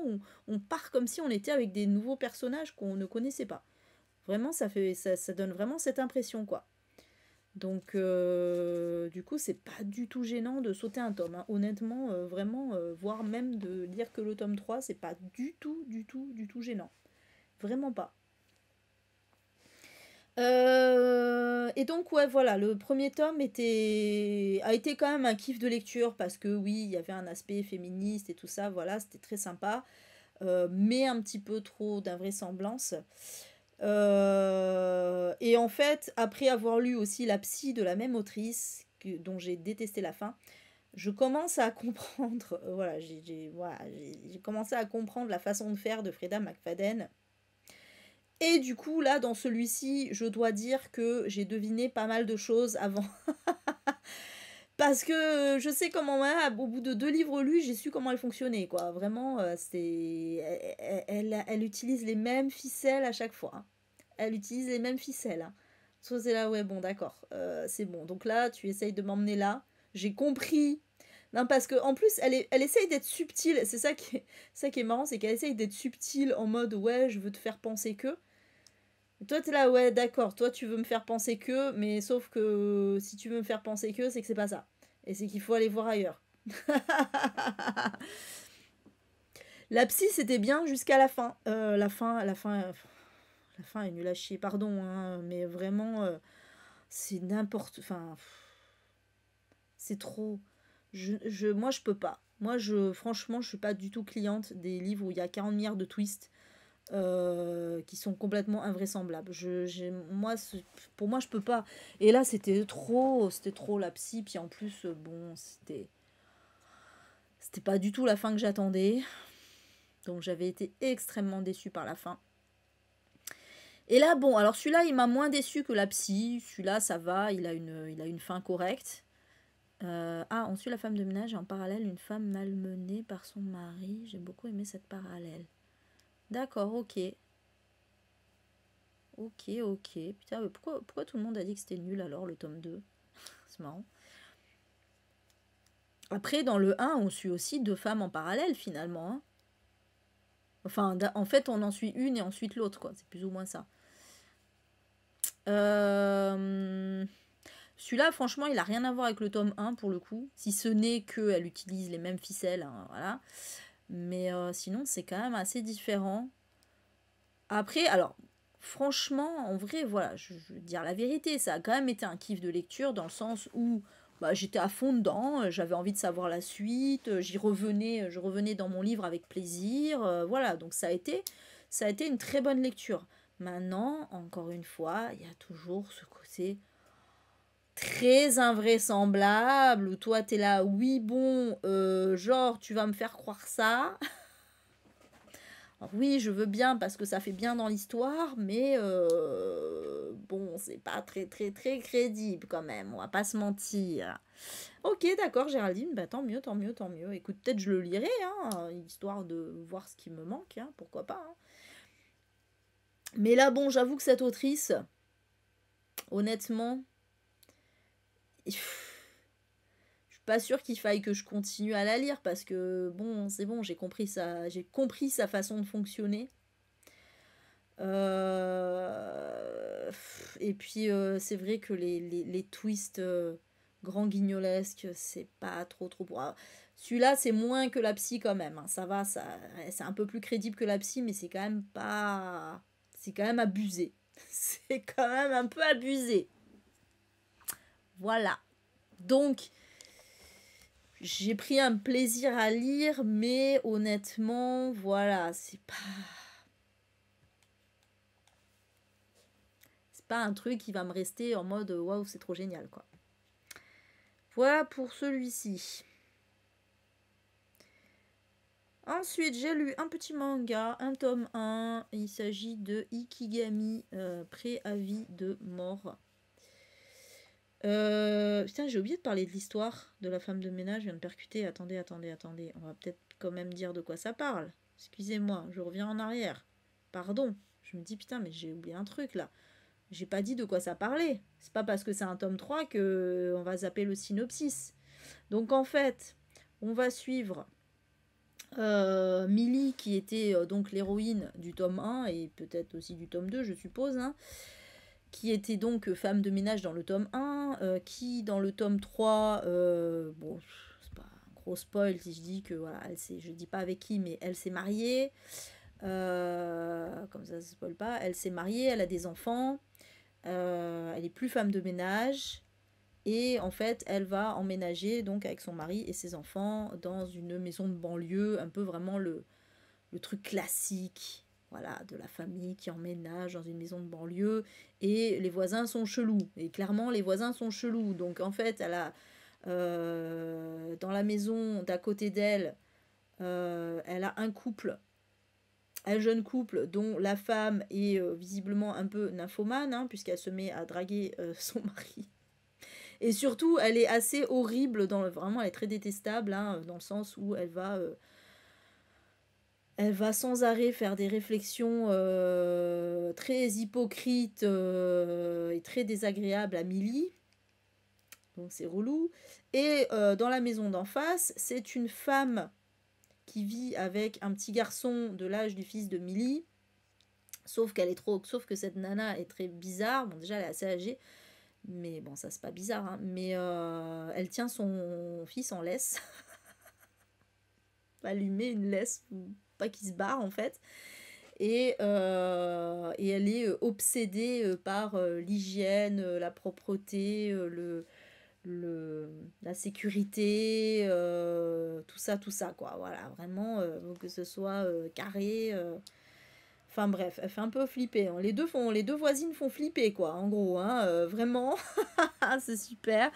on part comme si on était avec des nouveaux personnages qu'on ne connaissait pas. Vraiment, ça donne vraiment cette impression, quoi. Donc, du coup, c'est pas du tout gênant de sauter un tome. Hein. Honnêtement, vraiment, voire même de lire que le tome 3, c'est pas du tout gênant. Vraiment pas. Et donc, ouais, voilà, le premier tome a été quand même un kiff de lecture parce que oui, il y avait un aspect féministe et tout ça, voilà, c'était très sympa, mais un petit peu trop d'invraisemblance. Et en fait, après avoir lu aussi La Psy de la même autrice, dont j'ai détesté la fin, je commence à comprendre, voilà, j'ai commencé à comprendre la façon de faire de Freda McFadden. Et du coup, là, dans celui-ci, je dois dire que j'ai deviné pas mal de choses avant. Parce que je sais comment, hein, au bout de 2 livres lus, j'ai su comment elle fonctionnait, quoi. Vraiment, elle utilise les mêmes ficelles à chaque fois. Hein. Elle utilise les mêmes ficelles. Hein. Soit c'est là, ouais, bon, d'accord, c'est bon. Donc là, tu essayes de m'emmener là. J'ai compris. Non, parce que en plus, elle essaye d'être subtile. C'est ça qui est marrant, c'est qu'elle essaye d'être subtile en mode, ouais, je veux te faire penser que. Toi, t'es là, ouais, d'accord. Toi, tu veux me faire penser que, mais sauf que si tu veux me faire penser que, c'est c'est pas ça. Et c'est qu'il faut aller voir ailleurs. La psy, c'était bien jusqu'à la fin. La fin est nulle à chier, pardon, hein, mais vraiment, c'est n'importe. Enfin, c'est trop. Moi, je peux pas. Moi, franchement, je suis pas du tout cliente des livres où il y a 40 milliards de twists. Qui sont complètement invraisemblables. Pour moi, je peux pas. Et là, c'était trop la psy. Puis en plus, bon, c'était pas du tout la fin que j'attendais. Donc j'avais été extrêmement déçue par la fin. Et là, bon, alors celui-là, il m'a moins déçu que la psy. Celui-là, ça va, il a une fin correcte. Ensuite, la femme de ménage et en parallèle, une femme malmenée par son mari. J'ai beaucoup aimé cette parallèle. D'accord, ok. Ok. Putain, mais pourquoi tout le monde a dit que c'était nul alors, le tome 2? C'est marrant. Après, dans le 1, on suit aussi 2 femmes en parallèle, finalement. Hein. Enfin, en fait, on en suit une et ensuite l'autre, quoi. C'est plus ou moins ça. Celui-là, franchement, il a rien à voir avec le tome 1, pour le coup. Si ce n'est qu'elle utilise les mêmes ficelles, hein, voilà. Mais sinon, c'est quand même assez différent. Après, alors, franchement, en vrai, voilà, je veux dire la vérité, ça a quand même été un kiff de lecture dans le sens où bah, j'étais à fond dedans, j'avais envie de savoir la suite, je revenais dans mon livre avec plaisir, voilà, donc ça a été une très bonne lecture. Maintenant, encore une fois, il y a toujours ce côté très invraisemblable où toi t'es là, oui bon, genre tu vas me faire croire ça. Alors oui, je veux bien parce que ça fait bien dans l'histoire, mais bon, c'est pas très très très crédible quand même, on va pas se mentir. Ok, d'accord, Géraldine, bah tant mieux, tant mieux, tant mieux. Écoute, peut-être je le lirai, hein, histoire de voir ce qui me manque, hein, pourquoi pas. Hein. Mais là, bon, j'avoue que cette autrice, honnêtement, je suis pas sûre qu'il faille que je continue à la lire parce que bon, c'est bon, j'ai compris sa façon de fonctionner. Et puis c'est vrai que les twists grand guignolesques, c'est pas trop trop pour. Celui-là, c'est moins que la psy quand même. Hein. Ça va, c'est un peu plus crédible que la psy, mais c'est quand même pas. C'est quand même abusé. C'est quand même un peu abusé. Voilà. Donc, j'ai pris un plaisir à lire, mais honnêtement, voilà, c'est pas un truc qui va me rester en mode waouh, c'est trop génial, quoi. Voilà pour celui-ci. Ensuite, j'ai lu un petit manga, un tome 1. Il s'agit de Ikigami, préavis de mort. Putain, j'ai oublié de parler de l'histoire de la femme de ménage. Je viens de percuter. Attendez. On va peut-être quand même dire de quoi ça parle. Excusez-moi, je reviens en arrière. Pardon. Je me dis, putain, mais j'ai oublié un truc là. J'ai pas dit de quoi ça parlait. C'est pas parce que c'est un tome 3 que on va zapper le synopsis. Donc en fait, on va suivre Millie qui était donc l'héroïne du tome 1 et peut-être aussi du tome 2 je suppose, hein, qui était donc femme de ménage dans le tome 1, qui dans le tome 3, bon c'est pas un gros spoil si je dis que voilà, je dis pas avec qui mais elle s'est mariée, comme ça spoil pas, elle s'est mariée, elle a des enfants, elle est plus femme de ménage. Et en fait, elle va emménager donc avec son mari et ses enfants dans une maison de banlieue, un peu vraiment le truc classique, voilà, de la famille qui emménage dans une maison de banlieue. Et les voisins sont chelous. Et clairement, les voisins sont chelous. Donc en fait, elle a dans la maison d'à côté d'elle, elle a un jeune couple dont la femme est visiblement un peu nymphomane, hein, puisqu'elle se met à draguer son mari. Et surtout, elle est assez horrible, vraiment, elle est très détestable, hein, dans le sens où elle va sans arrêt faire des réflexions très hypocrites et très désagréables à Millie. Donc c'est relou. Et dans la maison d'en face, c'est une femme qui vit avec un petit garçon de l'âge du fils de Millie. Sauf que cette nana est très bizarre. Bon, déjà, elle est assez âgée. Mais bon, ça c'est pas bizarre, hein. Mais elle tient son fils en laisse. Elle lui met une laisse pour pas qu'il se barre en fait. Et elle est obsédée par l'hygiène, la propreté, la sécurité, tout ça, quoi. Voilà, vraiment, que ce soit carré. Enfin bref, elle fait un peu flipper. Hein. Les deux voisines font flipper, quoi, en gros, hein, vraiment. C'est super.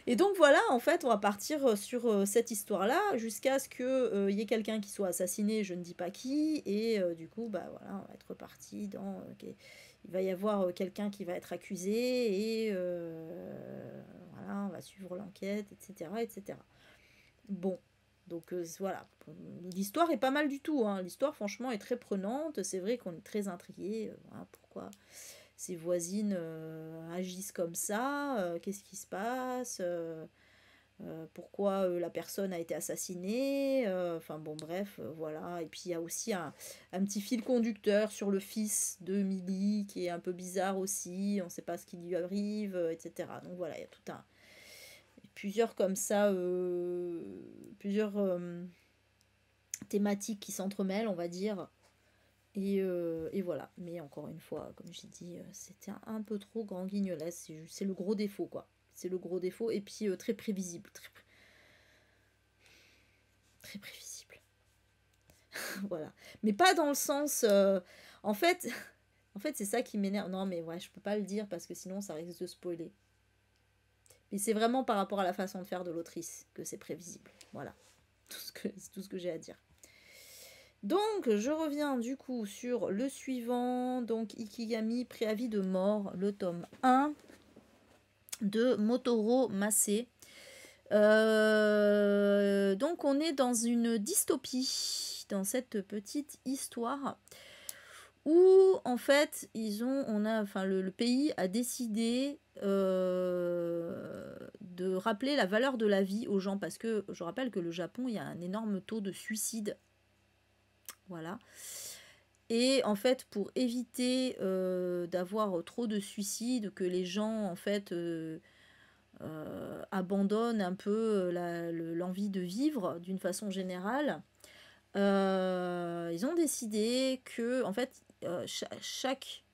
Et donc voilà, en fait, on va partir sur cette histoire-là jusqu'à ce qu'il y ait quelqu'un qui soit assassiné, je ne dis pas qui, et du coup, bah voilà, on va être reparti dans... il va y avoir quelqu'un qui va être accusé, et voilà, on va suivre l'enquête, etc., etc. Bon, donc voilà, l'histoire est pas mal du tout, hein. L'histoire, franchement, est très prenante, c'est vrai qu'on est très intrigué, voilà, pourquoi ses voisines agissent comme ça, qu'est-ce qui se passe, pourquoi la personne a été assassinée, enfin bon bref, voilà. Et puis il y a aussi un petit fil conducteur sur le fils de Millie qui est un peu bizarre aussi, on ne sait pas ce qui lui arrive, etc. Donc voilà, il y a tout un... Plusieurs comme ça, plusieurs thématiques qui s'entremêlent, on va dire. Et voilà. Mais encore une fois, comme j'ai dit, c'était un peu trop grand guignolesque. C'est le gros défaut, quoi. C'est le gros défaut. Et puis très prévisible. Très prévisible. Voilà. Mais pas dans le sens... en fait, c'est ça qui m'énerve. Non, mais ouais, je peux pas le dire parce que sinon, ça risque de spoiler. Mais c'est vraiment par rapport à la façon de faire de l'autrice que c'est prévisible. Voilà. C'est tout ce que j'ai à dire. Donc, je reviens du coup sur le suivant, donc Ikigami, préavis de mort, le tome 1 de Motoro Mase. Donc, on est dans une dystopie, dans cette petite histoire, où en fait, le pays a décidé de rappeler la valeur de la vie aux gens, parce que je rappelle que le Japon, il y a un énorme taux de suicide. Voilà. Et en fait, pour éviter d'avoir trop de suicides, que les gens en fait abandonnent un peu l'envie de vivre d'une façon générale, ils ont décidé que en fait chaque,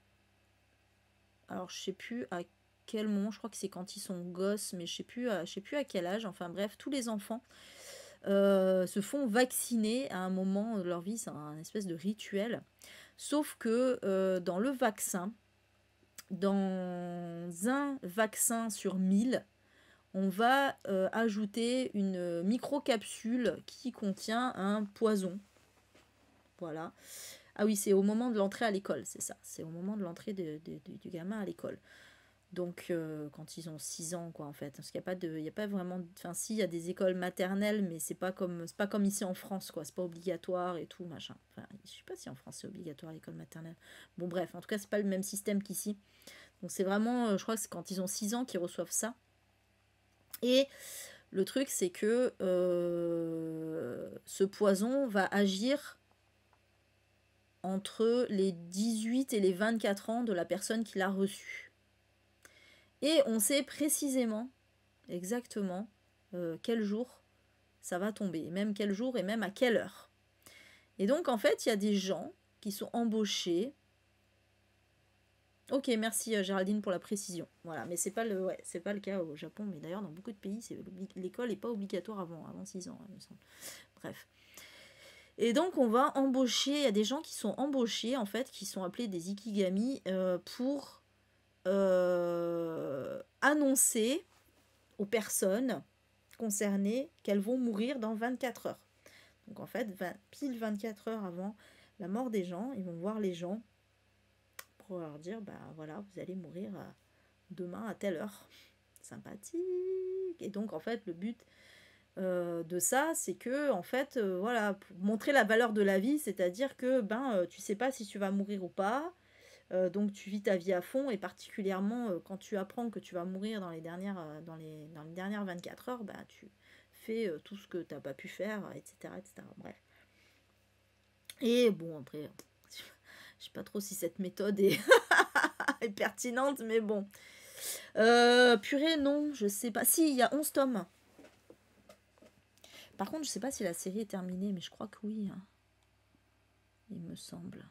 alors je sais plus à quel moment, je crois que c'est quand ils sont gosses, mais je sais plus à quel âge, enfin bref, tous les enfants se font vacciner à un moment de leur vie, c'est un espèce de rituel. Sauf que dans le vaccin, dans un vaccin sur 1000, on va ajouter une microcapsule qui contient un poison. Voilà. Ah oui, c'est au moment de l'entrée à l'école, c'est ça. C'est au moment de l'entrée du gamin à l'école. Donc, quand ils ont 6 ans, quoi, en fait. Parce qu'il n'y a pas vraiment... Enfin, si, il y a des écoles maternelles, mais c'est pas comme ici en France, quoi. C'est pas obligatoire et tout, machin. Enfin, je sais pas si en France c'est obligatoire l'école maternelle. Bon, bref, en tout cas, c'est pas le même système qu'ici. Donc, c'est vraiment... je crois que c'est quand ils ont 6 ans qu'ils reçoivent ça. Et le truc, c'est que ce poison va agir entre les 18 et les 24 ans de la personne qui l'a reçu. Et on sait précisément, exactement, quel jour ça va tomber, même quel jour et même à quelle heure. Et donc, en fait, il y a des gens qui sont embauchés. Ok, merci Géraldine pour la précision. Voilà, mais c'est pas le cas au Japon, mais d'ailleurs dans beaucoup de pays, l'école n'est pas obligatoire avant 6 ans, il me semble. Bref. Et donc on va embaucher, il y a des gens qui sont embauchés en fait, qui sont appelés des ikigami pour annoncer aux personnes concernées qu'elles vont mourir dans 24 heures. Donc en fait, pile 24 heures avant la mort des gens, ils vont voir les gens pour leur dire, bah voilà, vous allez mourir demain à telle heure. Sympathique. Et donc en fait, le but de ça, c'est que en fait, voilà, pour montrer la valeur de la vie, c'est-à-dire que tu sais pas si tu vas mourir ou pas, donc tu vis ta vie à fond, et particulièrement quand tu apprends que tu vas mourir dans les dernières 24 heures, tu fais tout ce que tu n'as pas pu faire, etc., etc. Bref. Et bon, après, je sais pas trop si cette méthode est, est pertinente, mais bon. Purée, non, je sais pas. Si, il y a 11 tomes. Par contre, je sais pas si la série est terminée, mais je crois que oui. Hein. Il me semble.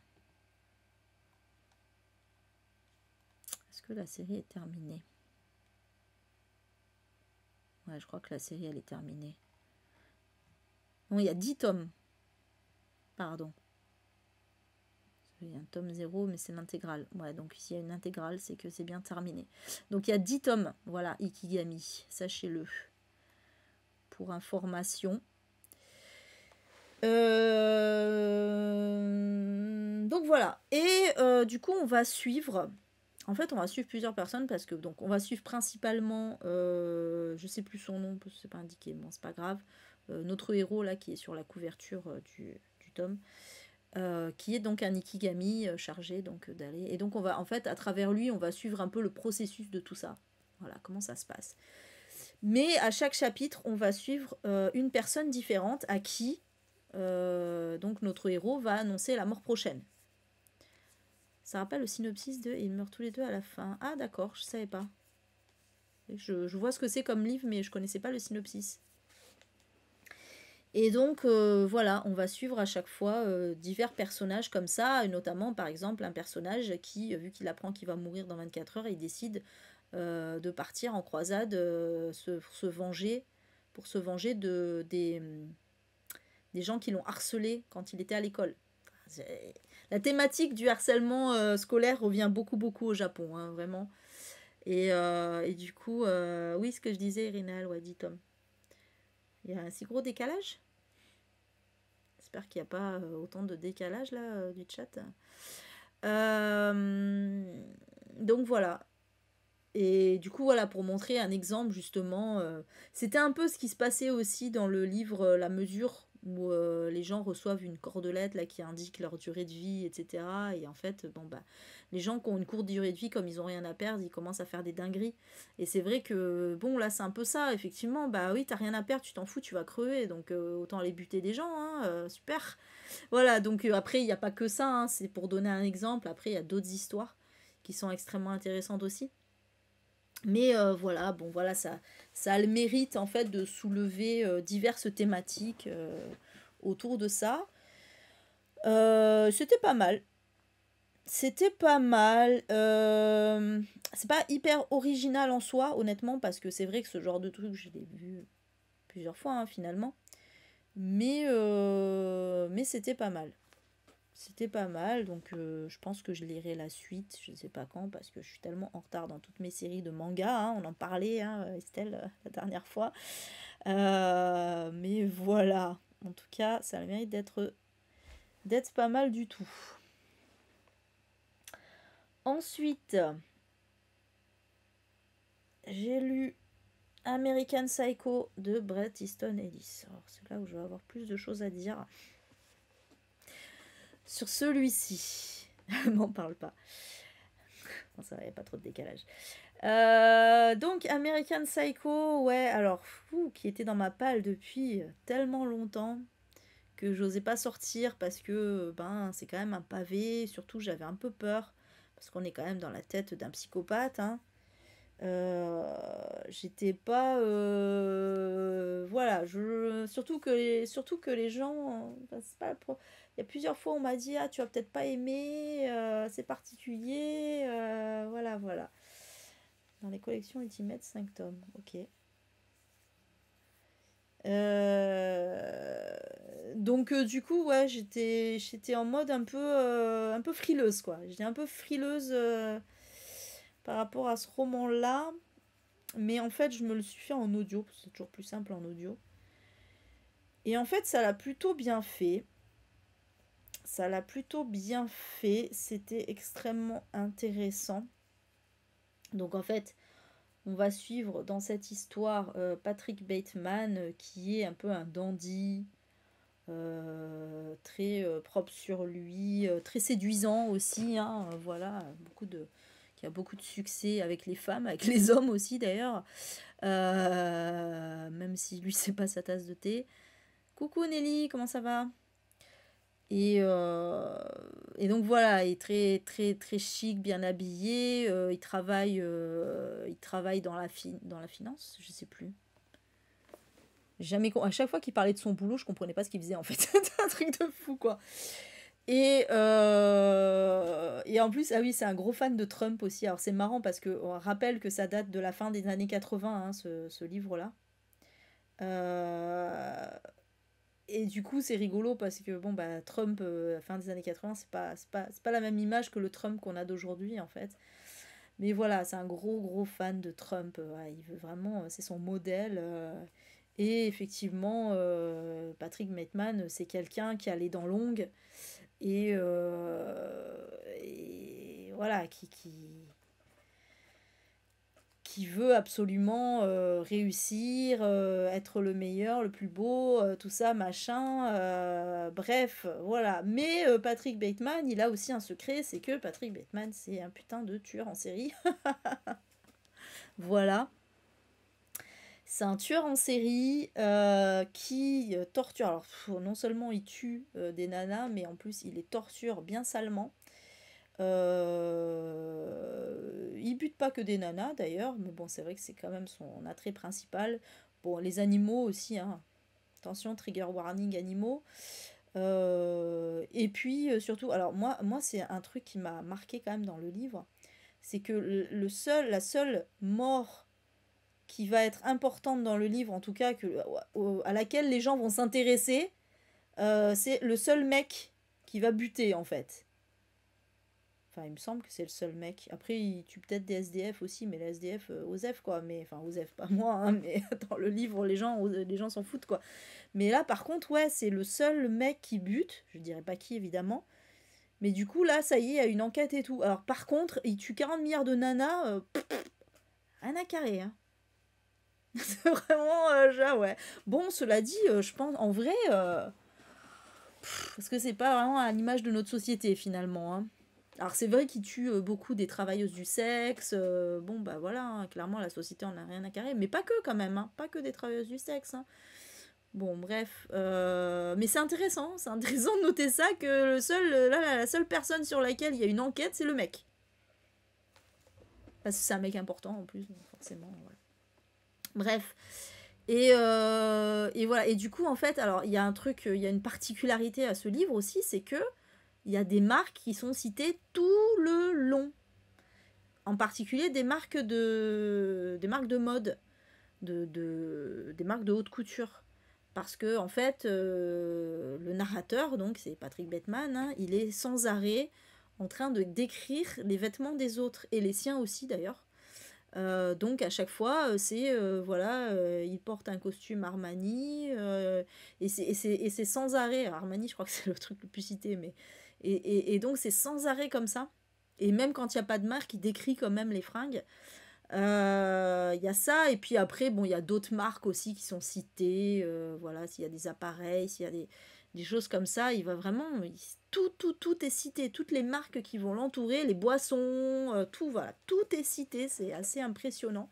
Est-ce que la série est terminée? Ouais, je crois que la série, elle est terminée. Non, il y a 10 tomes. Pardon. Il y a un tome 0, mais c'est l'intégrale. Ouais, donc s'il y a une intégrale, c'est que c'est bien terminé. Donc il y a 10 tomes. Voilà, Ikigami. Sachez-le. Pour information. Donc voilà. Et du coup, on va suivre... En fait, on va suivre plusieurs personnes parce que donc on va suivre principalement, je sais plus son nom, parce que c'est pas indiqué, bon c'est pas grave, notre héros là qui est sur la couverture du tome, qui est donc un ikigami chargé donc d'aller, et donc on va en fait à travers lui on va suivre un peu le processus de tout ça, voilà comment ça se passe. Mais à chaque chapitre on va suivre une personne différente à qui donc notre héros va annoncer la mort prochaine. Ça rappelle le synopsis de ils meurent tous les deux à la fin. Ah d'accord, je savais pas. Je vois ce que c'est comme livre, mais je connaissais pas le synopsis. Et donc voilà, on va suivre à chaque fois divers personnages comme ça, et notamment par exemple un personnage qui, vu qu'il apprend qu'il va mourir dans 24 heures, il décide de partir en croisade pour se venger des gens qui l'ont harcelé quand il était à l'école. La thématique du harcèlement scolaire revient beaucoup au Japon, hein, vraiment. Et du coup, oui, ce que je disais, Irina, ouais, dit Tom. Il y a un si gros décalage? J'espère qu'il n'y a pas autant de décalage là du chat. Donc voilà. Et du coup, voilà, pour montrer un exemple, justement, c'était un peu ce qui se passait aussi dans le livre La Mesure, où les gens reçoivent une cordelette là, qui indique leur durée de vie, etc. Et en fait, bon, bah, les gens qui ont une courte durée de vie, comme ils n'ont rien à perdre, ils commencent à faire des dingueries. Et c'est vrai que, bon, là, c'est un peu ça, effectivement. Bah oui, t'as rien à perdre, tu t'en fous, tu vas crever. Donc, autant aller buter des gens, hein, super. Voilà, donc après, il n'y a pas que ça, hein, c'est pour donner un exemple. Après, il y a d'autres histoires qui sont extrêmement intéressantes aussi. Mais voilà, bon voilà, ça a le mérite en fait de soulever diverses thématiques autour de ça. C'était pas mal. C'était pas mal. C'est pas hyper original en soi, honnêtement, parce que c'est vrai que ce genre de truc, je l'ai vu plusieurs fois hein, finalement. Mais c'était pas mal. C'était pas mal, donc je pense que je lirai la suite, je ne sais pas quand, parce que je suis tellement en retard dans toutes mes séries de mangas, hein, on en parlait, hein, Estelle, la dernière fois. Mais voilà, en tout cas, ça a le mérite d'être pas mal du tout. Ensuite, j'ai lu American Psycho de Bret Easton Ellis. Alors, c'est là où je vais avoir plus de choses à dire. Sur celui-ci, m'en parle pas. Bon, ça va, il n'y a pas trop de décalage. Donc American Psycho, ouais, alors, qui était dans ma palle depuis tellement longtemps que j'osais pas sortir parce que ben c'est quand même un pavé, surtout j'avais un peu peur parce qu'on est quand même dans la tête d'un psychopathe, hein. J'étais pas voilà, surtout que les gens c'est pas il y a plusieurs fois on m'a dit ah tu vas peut-être pas aimer, c'est particulier, voilà. Dans les collections Ultimate 5 tomes, ok. Donc du coup ouais j'étais en mode un peu frileuse quoi. J'étais un peu frileuse par rapport à ce roman là. Mais en fait je me le suis fait en audio, c'est toujours plus simple en audio. Et en fait ça l'a plutôt bien fait. Ça l'a plutôt bien fait. C'était extrêmement intéressant. Donc en fait on va suivre dans cette histoire Patrick Bateman qui est un peu un dandy, très propre sur lui, très séduisant aussi, hein, voilà, qui a beaucoup de succès avec les femmes, avec les hommes aussi d'ailleurs, même si lui c'est pas sa tasse de thé. Coucou Nelly, comment ça va? Et, euh, et donc voilà, il est très très très chic, bien habillé. Il travaille dans la finance, je sais plus. Jamais à chaque fois qu'il parlait de son boulot, je comprenais pas ce qu'il faisait en fait. C'était un truc de fou quoi. Et en plus, ah oui, c'est un gros fan de Trump aussi. Alors c'est marrant parce qu'on rappelle que ça date de la fin des années 80, hein, ce livre-là. Euh, et du coup, c'est rigolo parce que bon, bah, Trump, fin des années 80, c'est pas la même image que le Trump qu'on a d'aujourd'hui en fait. Mais voilà, c'est un gros fan de Trump. Ouais, il veut vraiment, c'est son modèle. Et effectivement, Patrick Bateman, c'est quelqu'un qui a les dents longues et voilà, qui veut absolument réussir, être le meilleur, le plus beau, tout ça, machin. Bref, voilà. Mais Patrick Bateman, il a aussi un secret, c'est que Patrick Bateman, c'est un putain de tueur en série. Voilà. C'est un tueur en série qui torture. Alors, non seulement il tue des nanas, mais en plus il les torture bien salement. Il bute pas que des nanas d'ailleurs, mais bon, c'est vrai que c'est quand même son attrait principal. Bon, les animaux aussi, hein. Attention, trigger warning animaux. Et puis surtout, alors moi c'est un truc qui m'a marqué quand même dans le livre, c'est que la seule mort qui va être importante dans le livre, en tout cas à laquelle les gens vont s'intéresser, c'est le seul mec qui va buter en fait. Enfin, il me semble que c'est le seul mec. Après, il tue peut-être des SDF aussi, mais les SDF, Osef, quoi. Mais, enfin, Osef, pas moi, hein, mais dans le livre, les gens s'en foutent, quoi. Mais là, par contre, ouais, c'est le seul mec qui bute. Je dirais pas qui, évidemment. Mais du coup, là, ça y est, il y a une enquête et tout. Alors, par contre, il tue 40 milliards de nanas. Rien à carrer, hein. C'est vraiment, genre, ouais. Bon, cela dit, je pense, en vrai, parce que c'est pas vraiment à l'image de notre société, finalement, hein. Alors, c'est vrai qu'il tue beaucoup des travailleuses du sexe. Bon, bah voilà, hein, clairement, la société en a rien à carrer. Mais pas que, quand même, hein. Pas que des travailleuses du sexe, hein. Bon, bref. Mais c'est intéressant de noter ça, que la seule personne sur laquelle il y a une enquête, c'est le mec. Parce que c'est un mec important, en plus, donc forcément, voilà. Bref. Et voilà. Et du coup, en fait, alors, il y a un truc, il y a une particularité à ce livre aussi, c'est que il y a des marques qui sont citées tout le long. En particulier des marques des marques de mode, des marques de haute couture. Parce que, en fait, le narrateur, donc c'est Patrick Bateman, hein, il est sans arrêt en train de décrire les vêtements des autres, et les siens aussi d'ailleurs. Donc à chaque fois, voilà, il porte un costume Armani, et c'est sans arrêt. Armani, je crois que c'est le truc le plus cité, mais donc c'est sans arrêt comme ça. Et même quand il n'y a pas de marque, il décrit quand même les fringues. Il y a ça, et puis après, bon, il y a d'autres marques aussi qui sont citées. Voilà, s'il y a des appareils, s'il y a des choses comme ça, il va vraiment. Tout est cité, toutes les marques qui vont l'entourer, les boissons, tout, voilà, tout est cité, c'est assez impressionnant.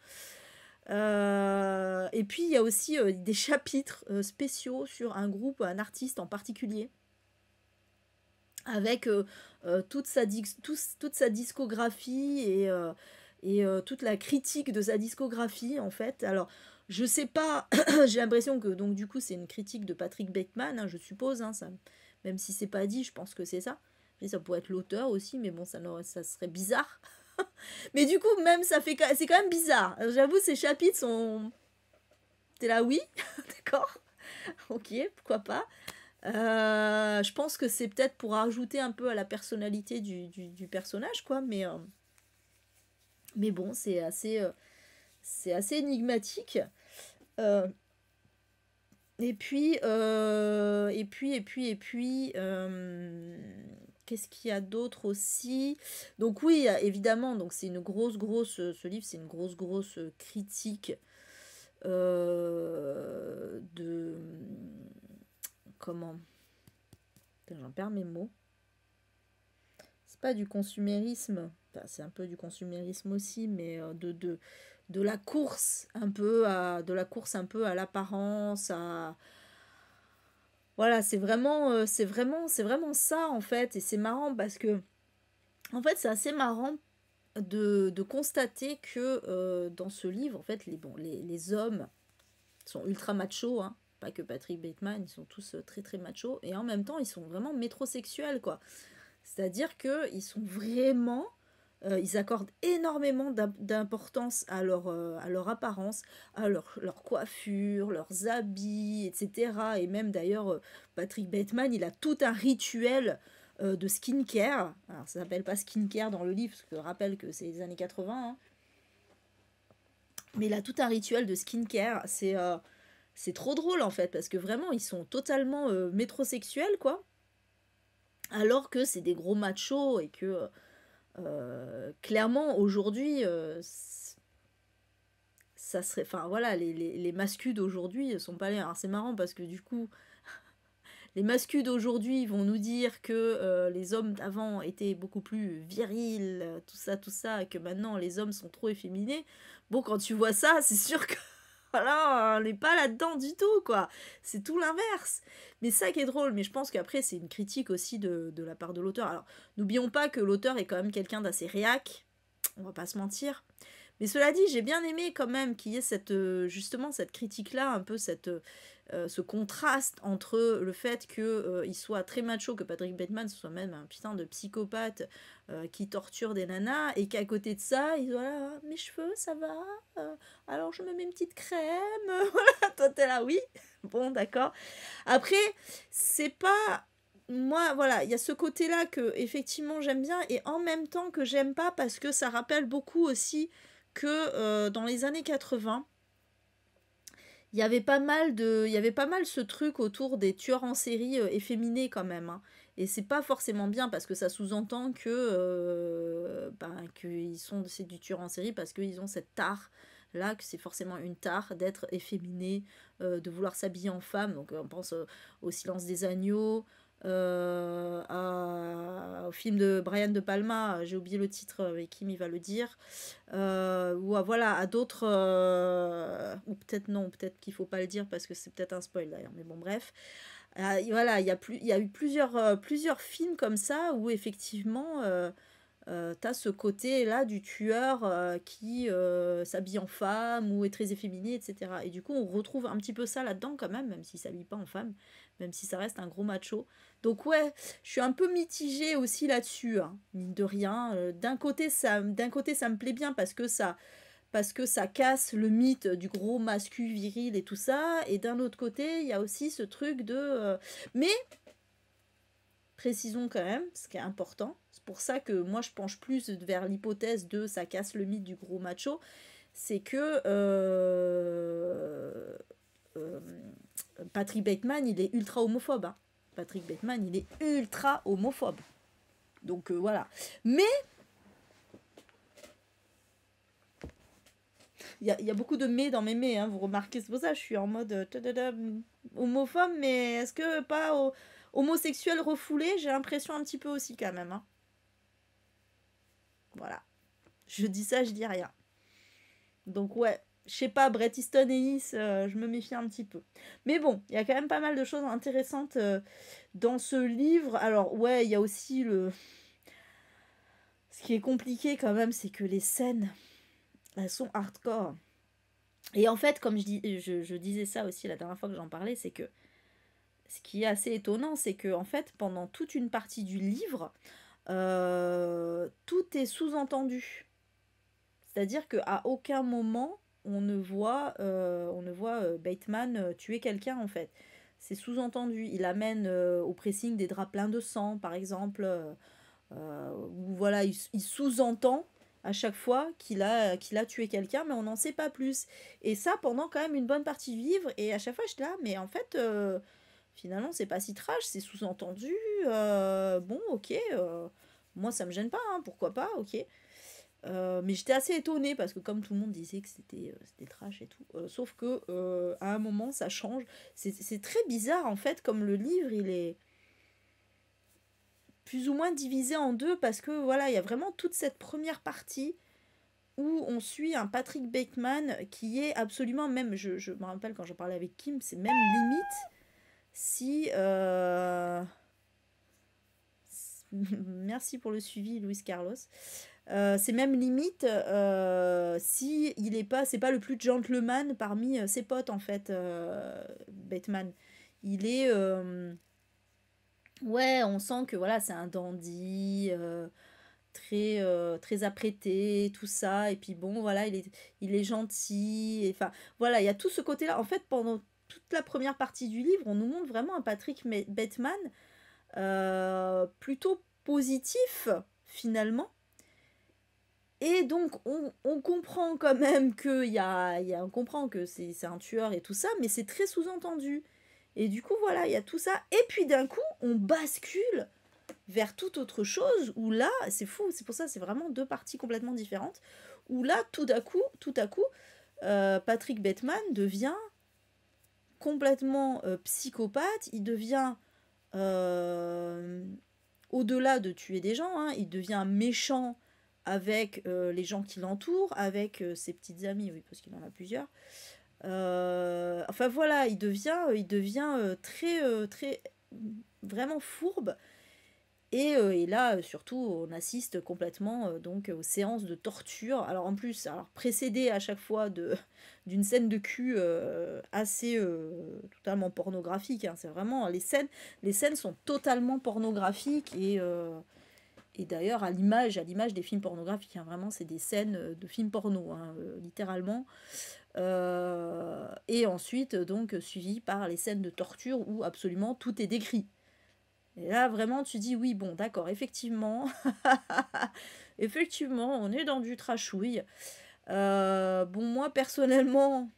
Et puis, il y a aussi des chapitres spéciaux sur un groupe, un artiste en particulier, avec toute sa discographie et toute la critique de sa discographie, en fait. Alors, je sais pas, j'ai l'impression que, donc, du coup, c'est une critique de Patrick Bateman, hein, je suppose, hein, ça, même si c'est pas dit, je pense que c'est ça. Et ça pourrait être l'auteur aussi, mais bon, ça serait bizarre. Mais du coup, même, c'est quand même bizarre. J'avoue, ces chapitres sont... T'es là, oui, d'accord, ok, pourquoi pas. Je pense que c'est peut-être pour ajouter un peu à la personnalité du personnage, quoi, mais bon, c'est assez énigmatique. Euh, qu'est-ce qu'il y a d'autre aussi? Donc oui, évidemment, donc c'est une grosse, ce livre, c'est une grosse critique de... Comment? Putain, j'en perds mes mots. C'est pas du consumérisme, enfin, c'est un peu du consumérisme aussi, mais de la course un peu à l'apparence, voilà, c'est vraiment ça en fait. Et c'est marrant parce que en fait c'est assez marrant de constater que dans ce livre, en fait, les hommes sont ultra machos, hein. Pas que Patrick Bateman, ils sont tous très très machos, et en même temps ils sont vraiment métrosexuels, quoi. C'est-à-dire qu'ils sont vraiment... ils accordent énormément d'importance à leur apparence, à leur coiffure, leurs habits, etc. Et même d'ailleurs, Patrick Bateman, il a tout un rituel de skincare. Alors ça s'appelle pas skincare dans le livre, parce que je rappelle que c'est les années 80, hein. Mais il a tout un rituel de skincare. C'est trop drôle en fait, parce que vraiment, ils sont totalement métrosexuels, quoi. Alors que c'est des gros machos et que clairement aujourd'hui ça serait, enfin voilà, les masculins d'aujourd'hui sont pas là. Alors c'est marrant parce que du coup les masculins d'aujourd'hui vont nous dire que les hommes d'avant étaient beaucoup plus virils, tout ça, et que maintenant les hommes sont trop efféminés. Bon, quand tu vois ça, c'est sûr que voilà, on n'est pas là-dedans du tout, quoi. C'est tout l'inverse. Mais ça qui est drôle, mais je pense qu'après, c'est une critique aussi de la part de l'auteur. Alors, n'oublions pas que l'auteur est quand même quelqu'un d'assez réac, on va pas se mentir. Mais cela dit, j'ai bien aimé quand même qu'il y ait justement cette critique-là, un peu ce contraste entre le fait qu'il soit très macho, que Patrick Bateman soit même un putain de psychopathe qui torture des nanas, et qu'à côté de ça, il dit voilà, mes cheveux, ça va, alors je me mets une petite crème, voilà, toi t'es là, oui, bon, d'accord. Après, c'est pas moi, voilà, il y a ce côté-là que effectivement j'aime bien et en même temps que j'aime pas parce que ça rappelle beaucoup aussi que dans les années 80, il y avait pas mal ce truc autour des tueurs en série efféminés quand même, hein. Et c'est pas forcément bien parce que ça sous-entend que c'est du tueur en série parce qu'ils ont cette tare là, que c'est forcément une tare d'être efféminé, de vouloir s'habiller en femme. Donc on pense au Silence des agneaux, au film de Brian De Palma, j'ai oublié le titre, mais Kim il va le dire. Ou voilà, à d'autres. Ou peut-être non, peut-être qu'il faut pas le dire parce que c'est peut-être un spoil d'ailleurs, mais bon, bref. Voilà, il y a eu plusieurs films comme ça où effectivement t'as ce côté-là du tueur qui s'habille en femme ou est très efféminé, etc. Et du coup, on retrouve un petit peu ça là-dedans quand même s'il s'habille pas en femme, même si ça reste un gros macho. Donc ouais, je suis un peu mitigée aussi là-dessus, hein, mine de rien. D'un côté, ça me plaît bien parce que ça casse le mythe du gros mascu viril et tout ça. Et d'un autre côté, il y a aussi ce truc de... Mais précisons quand même, ce qui est important, c'est pour ça que moi je penche plus vers l'hypothèse de ça casse le mythe du gros macho, c'est que euh, Patrick Bateman il est ultra homophobe, hein. Patrick Bateman il est ultra homophobe. Donc voilà. Mais il y a beaucoup de mais dans mes mais, hein, vous remarquez, c'est pour ça que je suis en mode homophobe, mais est-ce que pas homosexuel refoulé, j'ai l'impression un petit peu aussi quand même, hein. Voilà. Je dis ça, je dis rien. Donc ouais, je sais pas, Bret Easton Ellis, je me méfie un petit peu. Mais bon, il y a quand même pas mal de choses intéressantes dans ce livre. Alors ouais, il y a aussi le... Ce qui est compliqué quand même, c'est que les scènes, elles sont hardcore. Et en fait, comme je disais ça aussi la dernière fois que j'en parlais, c'est que ce qui est assez étonnant, c'est que en fait, pendant toute une partie du livre, tout est sous-entendu. C'est-à-dire qu'à aucun moment on ne voit Bateman tuer quelqu'un en fait. C'est sous-entendu. Il amène au pressing des draps pleins de sang, par exemple, où voilà, il sous-entend à chaque fois qu'il a tué quelqu'un, mais on n'en sait pas plus. Et ça pendant quand même une bonne partie du livre. Et à chaque fois, j'étais là, mais en fait, finalement, c'est pas si trash, c'est sous-entendu. Bon, ok, moi ça me gêne pas, hein, pourquoi pas, ok. Mais j'étais assez étonnée parce que comme tout le monde disait que c'était trash et tout, sauf que à un moment ça change. C'est très bizarre en fait comme le livre il est plus ou moins divisé en deux parce que voilà il y a vraiment toute cette première partie où on suit un Patrick Bateman qui est absolument même, je me rappelle quand j'en parlais avec Kim, c'est même limite si... Merci pour le suivi Luis Carlos. C'est même limite si il est pas, c'est pas le plus gentleman parmi ses potes en fait, Batman. Il est, ouais, on sent que voilà, c'est un dandy, très apprêté, tout ça. Et puis bon, voilà, il est gentil. Enfin, voilà, il y a tout ce côté-là. En fait, pendant toute la première partie du livre, on nous montre vraiment un Patrick Bateman plutôt positif finalement. Et donc, on comprend quand même on comprend que c'est un tueur et tout ça, mais c'est très sous-entendu. Et du coup, voilà, il y a tout ça. Et puis d'un coup, on bascule vers toute autre chose, où là, c'est fou, c'est pour ça, c'est vraiment deux parties complètement différentes, où là, tout à coup, Patrick Bateman devient complètement psychopathe, il devient, euh, au-delà de tuer des gens, hein, il devient méchant avec les gens qui l'entourent, avec ses petites amies, oui, parce qu'il en a plusieurs. Enfin voilà, il devient très, vraiment fourbe. Et là, surtout, on assiste complètement donc aux séances de torture. Alors en plus, alors précédé à chaque fois d'une scène de cul assez totalement pornographique, hein. C'est vraiment les scènes sont totalement pornographiques et d'ailleurs à l'image des films pornographiques, hein. Vraiment, c'est des scènes de films porno, hein, littéralement. Et ensuite, donc, suivi par les scènes de torture où absolument tout est décrit. Et là, vraiment, tu dis, oui, bon, d'accord, effectivement, effectivement, on est dans du trashouille. Bon, moi, personnellement,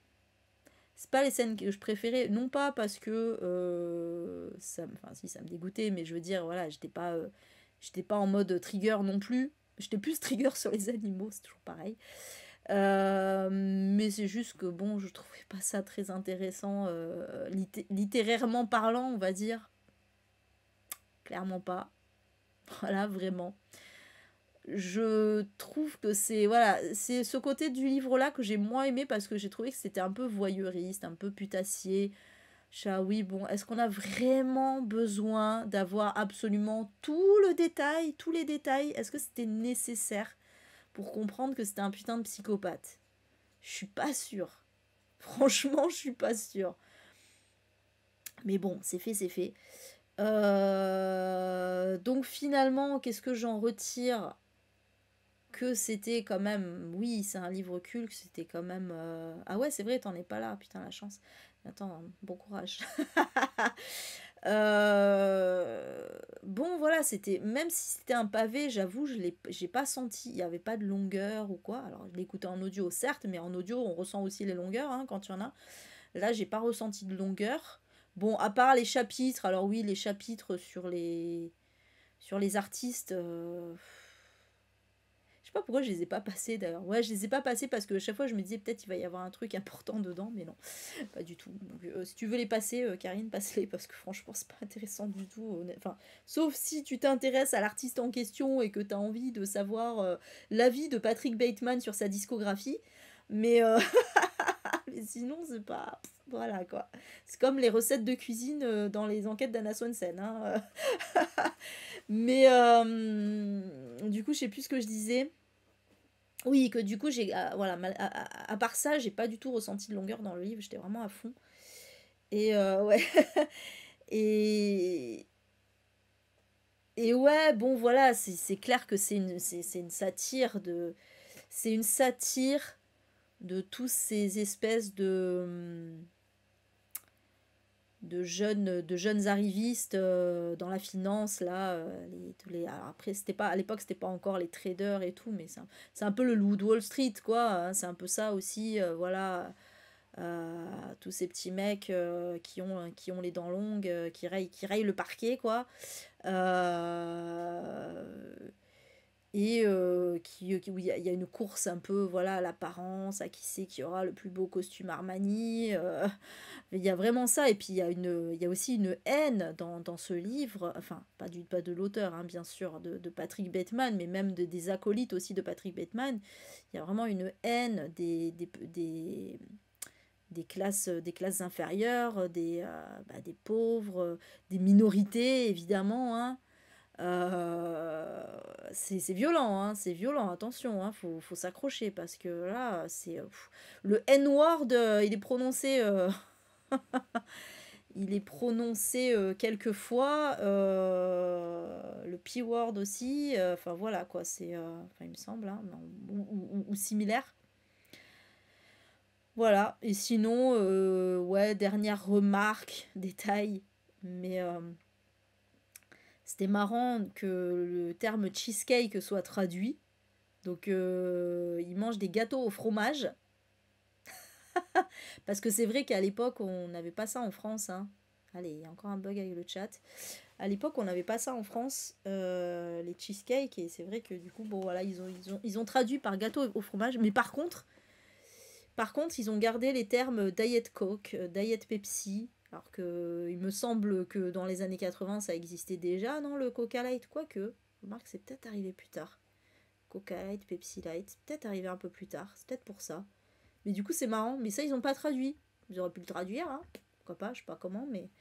c'est pas les scènes que je préférais, non pas parce que enfin si ça me dégoûtait, mais je veux dire, voilà, j'étais pas en mode trigger non plus. J'étais plus trigger sur les animaux, c'est toujours pareil. Mais c'est juste que bon, je trouvais pas ça très intéressant, littérairement parlant, on va dire. Clairement pas. Voilà, vraiment. Je trouve que c'est voilà, c'est ce côté du livre là que j'ai moins aimé parce que j'ai trouvé que c'était un peu voyeuriste, un peu putassier. Oui, bon, est-ce qu'on a vraiment besoin d'avoir absolument tout le détail, tous les détails? Est-ce que c'était nécessaire pour comprendre que c'était un putain de psychopathe? Je suis pas sûre. Franchement, je suis pas sûre. Mais bon, c'est fait, c'est fait. Donc finalement, qu'est-ce que j'en retire? Que c'était quand même, oui, c'est un livre culte, c'était quand même... Ah ouais, c'est vrai, t'en es pas là, putain, la chance. Attends, bon courage. Bon, voilà, c'était... Même si c'était un pavé, j'avoue, j'ai pas senti, il n'y avait pas de longueur ou quoi. Alors, je l'écoutais en audio, certes, mais en audio, on ressent aussi les longueurs, hein, quand il y en a. Là, j'ai pas ressenti de longueur. Bon, à part les chapitres, alors oui, les chapitres sur les artistes... Je sais pas pourquoi je les ai pas passés d'ailleurs. Ouais, je les ai pas passés parce que chaque fois je me disais peut-être il va y avoir un truc important dedans, mais non, pas du tout. Donc si tu veux les passer, Karine, passe-les parce que franchement c'est pas intéressant du tout. Enfin, sauf si tu t'intéresses à l'artiste en question et que tu as envie de savoir l'avis de Patrick Bateman sur sa discographie. Mais, mais sinon c'est pas... Voilà quoi. C'est comme les recettes de cuisine dans les enquêtes d'Anna Swanson. Hein. Mais du coup je sais plus ce que je disais. Oui, que du coup, voilà, à part ça, j'ai pas du tout ressenti de longueur dans le livre, j'étais vraiment à fond. Et ouais. Et, et ouais, bon, voilà, c'est clair que c'est une satire de. C'est une satire de tous ces espèces de jeunes arrivistes dans la finance là alors après c'était pas à l'époque c'était pas encore les traders et tout mais c'est un peu le loup de Wall Street quoi hein, c'est un peu ça aussi voilà tous ces petits mecs qui ont les dents longues qui rayent le parquet quoi euh, et où il y a une course un peu voilà à l'apparence à qui c'est qui aura le plus beau costume Armani il y a vraiment ça et puis il y a aussi une haine dans ce livre enfin pas de l'auteur hein, bien sûr de Patrick Bateman mais même des acolytes aussi de Patrick Bateman il y a vraiment une haine des classes inférieures des pauvres des minorités évidemment hein. C'est violent, hein, c'est violent, attention, hein, faut s'accrocher parce que là, le N-word, il est prononcé, quelquefois, le P-word aussi, enfin voilà quoi, enfin il me semble, hein, ou similaire. Voilà, et sinon, ouais, dernière remarque, détail, mais c'était marrant que le terme cheesecake soit traduit. Donc, ils mangent des gâteaux au fromage. Parce que c'est vrai qu'à l'époque, on n'avait pas ça en France. Hein. Allez, il y a encore un bug avec le chat. À l'époque, on n'avait pas ça en France, les cheesecakes. Et c'est vrai que du coup, bon, voilà, ils ont traduit par gâteau au fromage. Mais par contre, ils ont gardé les termes Diet Coke, Diet Pepsi. Alors que il me semble que dans les années 80, ça existait déjà, non, le Coca Light. Quoique, remarque, c'est peut-être arrivé plus tard. Coca Light, Pepsi Light, c'est peut-être arrivé un peu plus tard, c'est peut-être pour ça. Mais du coup, c'est marrant, mais ça, ils n'ont pas traduit. Ils auraient pu le traduire, hein. Pourquoi pas, je sais pas comment, mais.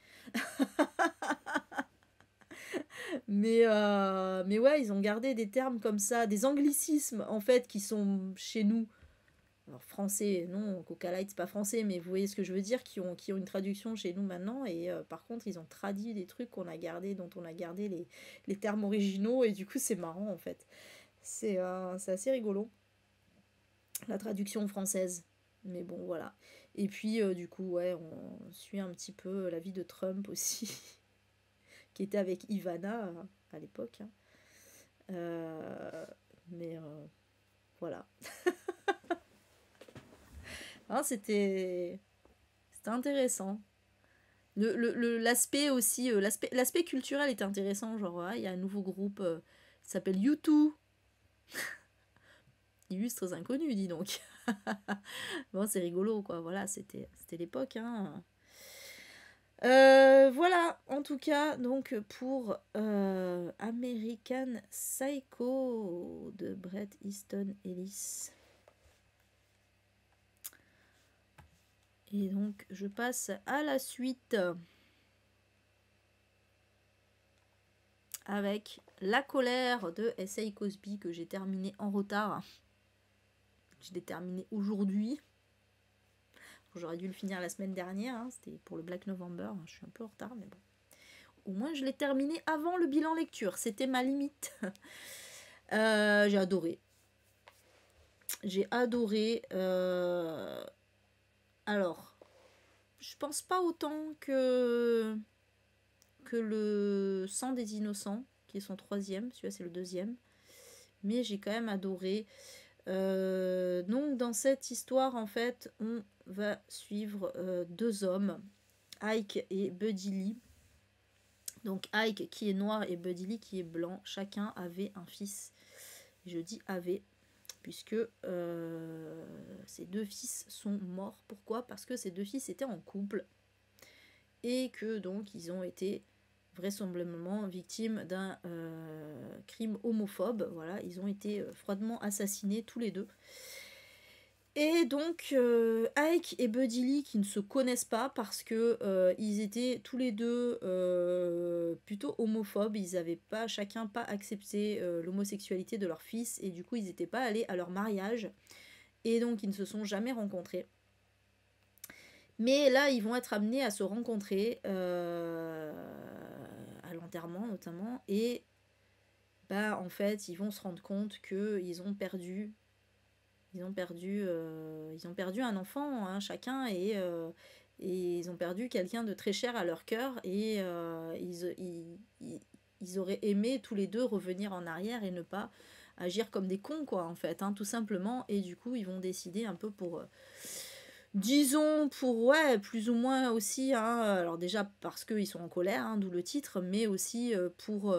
Mais ouais, ils ont gardé des termes comme ça, des anglicismes, en fait, qui sont chez nous. Alors, français, non, Coca Light, c'est pas français, mais vous voyez ce que je veux dire, qui ont une traduction chez nous maintenant. Et par contre, ils ont traduit des trucs qu'on a gardés, dont on a gardé les termes originaux, et du coup, c'est marrant, en fait. C'est assez rigolo, la traduction française. Mais bon, voilà. Et puis, du coup, ouais, on suit un petit peu la vie de Trump aussi. qui était avec Ivana à l'époque. Hein. Mais voilà. Hein, c'était intéressant. L'aspect aussi, l'aspect culturel était intéressant. Genre, il y a un nouveau groupe qui s'appelle U2. Illustres inconnus, dis donc. Bon, c'est rigolo, quoi. Voilà, c'était l'époque. Hein. Voilà, en tout cas, donc pour American Psycho de Bret Easton Ellis. Et donc, je passe à la suite avec La colère de S.A. Cosby que j'ai terminé en retard. Je l'ai terminé aujourd'hui. J'aurais dû le finir la semaine dernière, hein, c'était pour le Black November, je suis un peu en retard, mais bon. Au moins, je l'ai terminé avant le bilan lecture, c'était ma limite. J'ai adoré. J'ai adoré. Alors, je pense pas autant que le Sang des Innocents, qui est son troisième, celui-là c'est le deuxième. Mais j'ai quand même adoré. Donc dans cette histoire, en fait, on va suivre deux hommes, Ike et Buddy Lee. Donc Ike qui est noir et Buddy Lee qui est blanc. Chacun avait un fils. Je dis avait, puisque ces deux fils sont morts. Pourquoi? Parce que ces deux fils étaient en couple et que donc ils ont été vraisemblablement victimes d'un crime homophobe. Voilà, ils ont été froidement assassinés tous les deux. Et donc Ike et Buddy Lee qui ne se connaissent pas parce que ils étaient tous les deux plutôt homophobes, ils n'avaient pas chacun pas accepté l'homosexualité de leur fils et du coup ils n'étaient pas allés à leur mariage et donc ils ne se sont jamais rencontrés. Mais là ils vont être amenés à se rencontrer à l'enterrement notamment et bah en fait ils vont se rendre compte qu'ils ont perdu. Ils ont perdu un enfant, hein, chacun, et ils ont perdu quelqu'un de très cher à leur cœur, et ils auraient aimé tous les deux revenir en arrière et ne pas agir comme des cons, quoi, en fait, hein, tout simplement. Et du coup, ils vont décider un peu pour, disons, pour, ouais, plus ou moins aussi, hein, alors déjà parce qu'ils sont en colère, hein, d'où le titre, mais aussi pour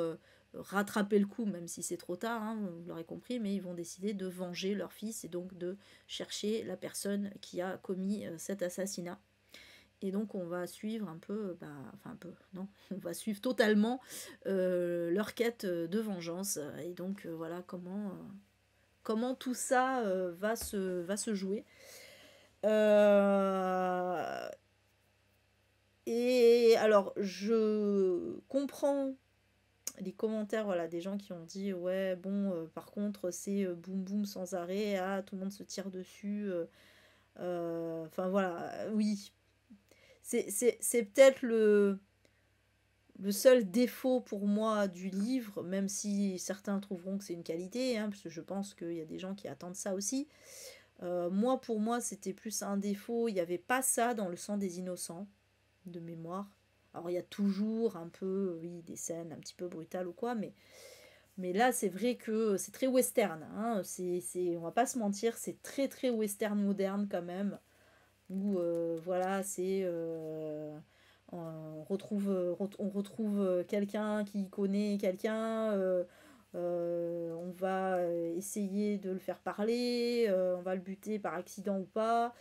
rattraper le coup, même si c'est trop tard, hein, vous l'aurez compris, mais ils vont décider de venger leur fils et donc de chercher la personne qui a commis cet assassinat. Et donc on va suivre un peu, enfin un peu, non, on va suivre totalement leur quête de vengeance. Et donc voilà comment tout ça va se jouer. Et alors je comprends les commentaires, voilà, des gens qui ont dit ouais bon par contre c'est boum boum sans arrêt, ah tout le monde se tire dessus, enfin voilà, oui, c'est peut-être le seul défaut pour moi du livre, même si certains trouveront que c'est une qualité, hein, parce que je pense qu'il y a des gens qui attendent ça aussi. Moi pour moi c'était plus un défaut, il n'y avait pas ça dans Le Sang des Innocents de mémoire. Alors il y a toujours un peu, oui, des scènes un petit peu brutales ou quoi, mais là c'est vrai que c'est très western, hein, on va pas se mentir, c'est très très western moderne quand même, où voilà, on retrouve quelqu'un qui connaît quelqu'un, on va essayer de le faire parler, on va le buter par accident ou pas.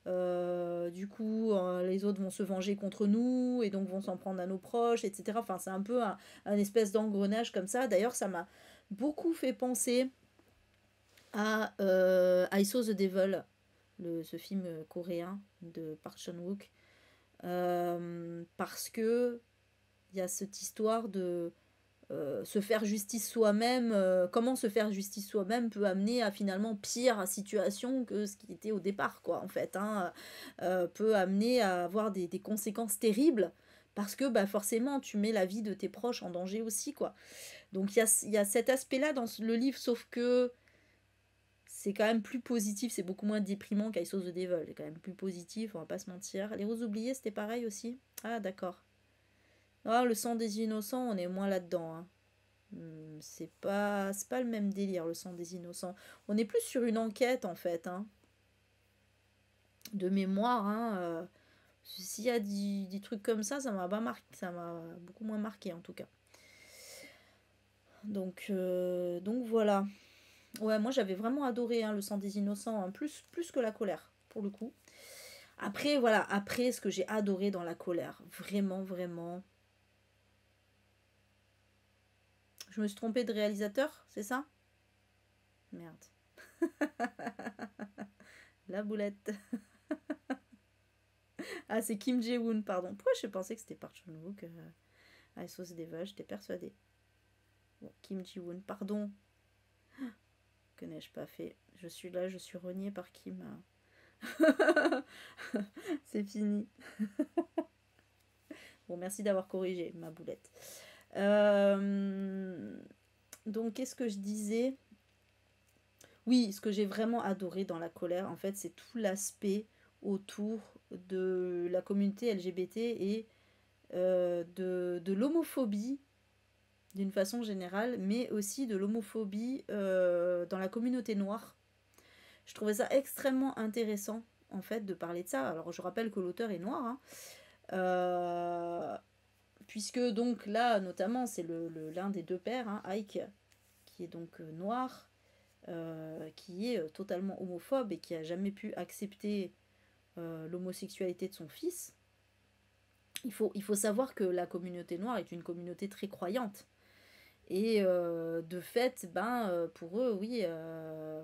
Du coup, les autres vont se venger contre nous et donc vont s'en prendre à nos proches, etc. Enfin, c'est un peu un espèce d'engrenage comme ça. D'ailleurs, ça m'a beaucoup fait penser à I Saw the Devil, ce film coréen de Park Chan-wook. Parce que il y a cette histoire de se faire justice soi-même, comment se faire justice soi-même peut amener à finalement pire situation que ce qui était au départ, quoi, en fait, hein, peut amener à avoir des conséquences terribles, parce que bah, forcément, tu mets la vie de tes proches en danger aussi, quoi. Donc il y a cet aspect-là dans le livre, sauf que c'est quand même plus positif, c'est beaucoup moins déprimant qu'I Saw the Devil, c'est quand même plus positif, on va pas se mentir. Les Roses oubliées, c'était pareil aussi? Ah, d'accord. Ah, le sang des innocents, on est moins là-dedans, hein. C'est pas le même délire, le sang des innocents. On est plus sur une enquête, en fait, hein, de mémoire, hein. S'il y a des trucs comme ça m'a pas marqué, ça m'a beaucoup moins marqué, en tout cas. Donc voilà. Ouais, moi j'avais vraiment adoré, hein, le sang des innocents, hein, plus que la colère, pour le coup. Après, voilà, après ce que j'ai adoré dans la colère, vraiment, vraiment. Je me suis trompée de réalisateur, c'est ça? Merde. La boulette. Ah, c'est Kim Jae-woon, pardon. Pourquoi je pensais que c'était Park Chan-wook, à Sauce d'Eva, j'étais persuadée. Bon, Kim Ji-woon, pardon. Que n'ai-je pas fait? Je suis là, je suis reniée par Kim. C'est fini. Bon, merci d'avoir corrigé ma boulette. Euh, Donc, qu'est-ce que je disais? Oui, ce que j'ai vraiment adoré dans la colère, en fait, c'est tout l'aspect autour de la communauté LGBT et de l'homophobie d'une façon générale, mais aussi de l'homophobie dans la communauté noire. Je trouvais ça extrêmement intéressant, en fait, de parler de ça. Alors, je rappelle que l'auteur est noir, hein. Euh, Puisque donc là, notamment, c'est l'un des deux pères, hein, Ike, qui est donc noir, qui est totalement homophobe et qui a jamais pu accepter l'homosexualité de son fils. Il faut savoir que la communauté noire est une communauté très croyante. Et de fait, ben, pour eux, oui,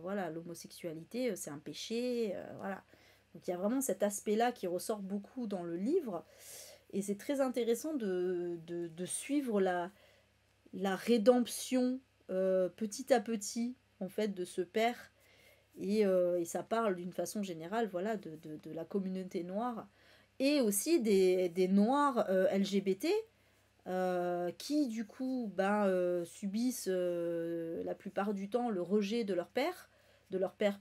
voilà, l'homosexualité, c'est un péché, voilà. Donc il y a vraiment cet aspect-là qui ressort beaucoup dans le livre. Et c'est très intéressant de suivre la rédemption petit à petit, en fait, de ce père. Et ça parle d'une façon générale, voilà, de la communauté noire. Et aussi des noirs LGBT qui du coup ben, subissent la plupart du temps le rejet de leur père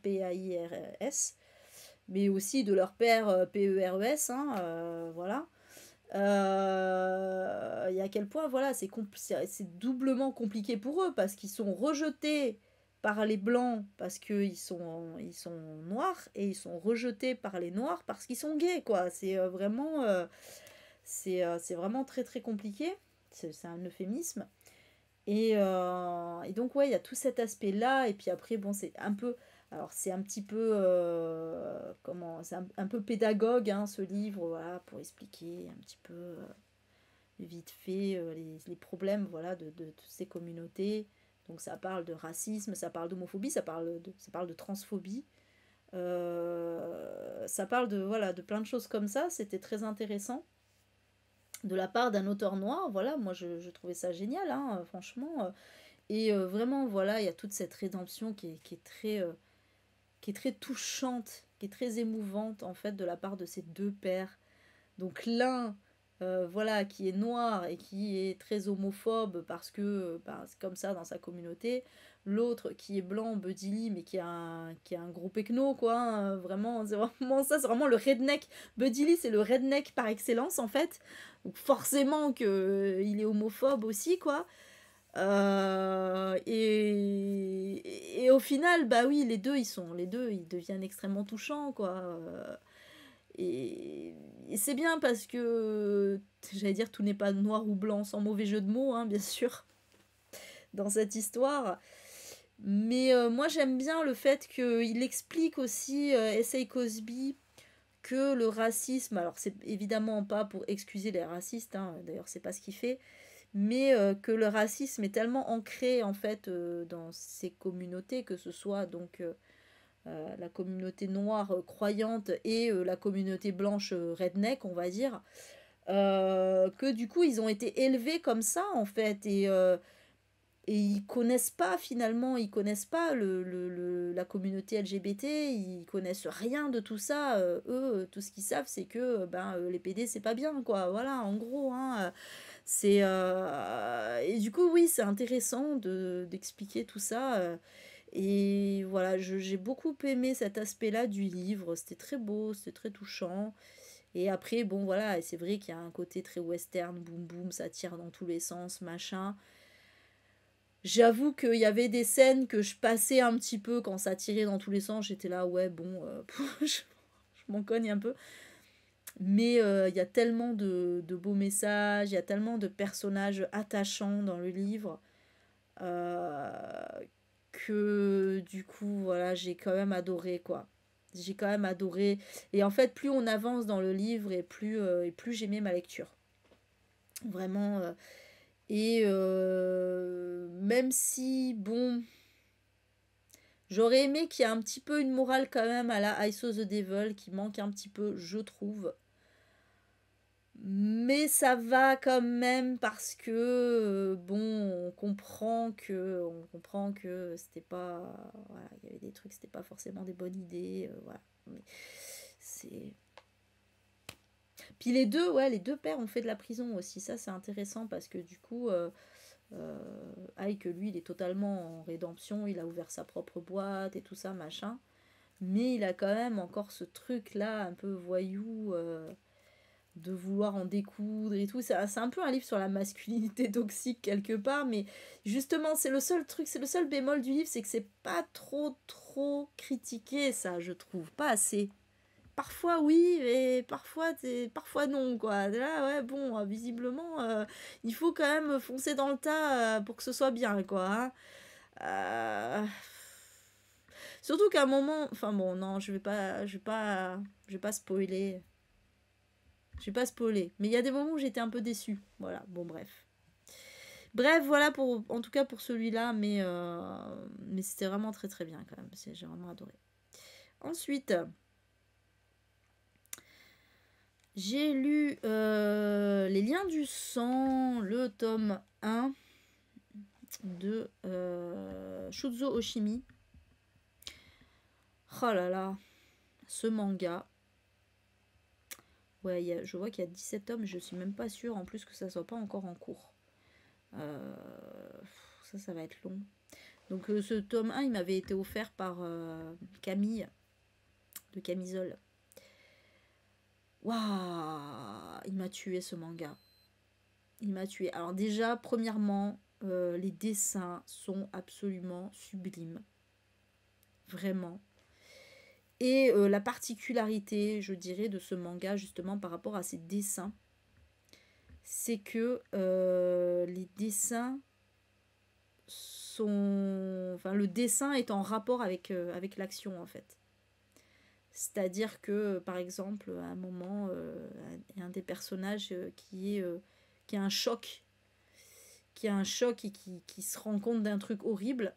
PAIRS, mais aussi de leur père PERES, hein, voilà. Et à quel point voilà, c'est doublement compliqué pour eux parce qu'ils sont rejetés par les blancs parce qu'ils sont noirs et ils sont rejetés par les noirs parce qu'ils sont gays, quoi. C'est vraiment très très compliqué. C'est un euphémisme. Et donc, ouais, il y a tout cet aspect-là. Et puis après, bon, c'est un peu. Alors, c'est un petit peu. Comment. C'est un peu pédagogue, hein, ce livre, voilà, pour expliquer un petit peu vite fait les problèmes, voilà, de toutes ces communautés. Donc, ça parle de racisme, ça parle d'homophobie, ça parle de transphobie. Ça parle de, voilà, de plein de choses comme ça. C'était très intéressant de la part d'un auteur noir, voilà, moi je trouvais ça génial, hein, franchement. Et vraiment, voilà, il y a toute cette rédemption qui est très touchante, qui est très émouvante, en fait, de la part de ces deux pères. Donc l'un, voilà, qui est noir et qui est très homophobe parce que ben, c'est comme ça dans sa communauté. L'autre qui est blanc, Buddy Lee, mais qui a un gros pecno, quoi, hein, vraiment, c'est vraiment ça, c'est vraiment le redneck. Buddy Lee, c'est le redneck par excellence, en fait. Donc forcément qu'il est homophobe aussi, quoi. Et au final, bah oui, les deux, ils deviennent extrêmement touchants, quoi. Et c'est bien parce que, j'allais dire, tout n'est pas noir ou blanc, sans mauvais jeu de mots, hein, bien sûr, dans cette histoire. Mais moi, j'aime bien le fait qu'il explique aussi, Essay Cosby, que le racisme, alors c'est évidemment pas pour excuser les racistes, hein, d'ailleurs, c'est pas ce qu'il fait, mais que le racisme est tellement ancré, en fait, dans ces communautés, que ce soit donc la communauté noire croyante et la communauté blanche redneck, on va dire, que du coup ils ont été élevés comme ça, en fait, et ils connaissent pas, finalement, ils connaissent pas la communauté LGBT, ils connaissent rien de tout ça. Eux, tout ce qu'ils savent, c'est que ben, les PD, c'est pas bien, quoi. Voilà, en gros, hein. Et du coup, oui, c'est intéressant d'expliquer tout ça. Et voilà, j'ai beaucoup aimé cet aspect-là du livre. C'était très beau, c'était très touchant. Et après, bon voilà, et c'est vrai qu'il y a un côté très western, boum boum, ça tire dans tous les sens, machin. J'avoue qu'il y avait des scènes que je passais un petit peu quand ça tirait dans tous les sens. J'étais là, ouais, bon, je m'en cogne un peu. Mais il y a tellement de beaux messages, il y a tellement de personnages attachants dans le livre euh, que du coup, voilà, j'ai quand même adoré, quoi. J'ai quand même adoré. Et en fait, plus on avance dans le livre et plus j'aimais ma lecture. Vraiment. Et même si, bon, j'aurais aimé qu'il y ait un petit peu une morale quand même à la I Saw the Devil qui manque un petit peu, je trouve. Mais ça va quand même parce que, bon, on comprend que c'était pas, voilà, il y avait des trucs, c'était pas forcément des bonnes idées, voilà. Mais c'est... Puis les deux, ouais, les deux pères ont fait de la prison aussi. Ça, c'est intéressant parce que du coup, Ike, lui, il est totalement en rédemption. Il a ouvert sa propre boîte et tout ça, machin. Mais il a quand même encore ce truc-là, un peu voyou, de vouloir en découdre et tout. C'est un peu un livre sur la masculinité toxique quelque part, mais justement, c'est le seul truc, c'est le seul bémol du livre, c'est que c'est pas trop critiqué, ça, je trouve. Pas assez. Parfois oui, mais parfois non, quoi. Là, ouais, bon, visiblement, il faut quand même foncer dans le tas pour que ce soit bien, quoi. Hein. Euh, Surtout qu'à un moment, enfin bon, non, je vais pas spoiler. Je vais pas spoiler, mais il y a des moments où j'étais un peu déçue. Voilà, bon bref. Bref, voilà pour, en tout cas pour celui-là, mais c'était vraiment très très bien quand même. J'ai vraiment adoré. Ensuite, j'ai lu Les Liens du Sang, le tome 1 de Shuzo Oshimi. Oh là là, ce manga. Ouais, je vois qu'il y a 17 tomes, je suis même pas sûre en plus que ça soit pas encore en cours. Euh, ça va être long. Donc ce tome 1, il m'avait été offert par Camille, de Camisole. Waouh, il m'a tué ce manga. Il m'a tué. Alors déjà, premièrement, les dessins sont absolument sublimes. Vraiment. Et la particularité, je dirais, de ce manga, justement, par rapport à ses dessins, c'est que les dessins sont... Enfin, le dessin est en rapport avec l'action, en fait. C'est-à-dire que, par exemple, à un moment, il y a un des personnages qui a un choc, et qui se rend compte d'un truc horrible.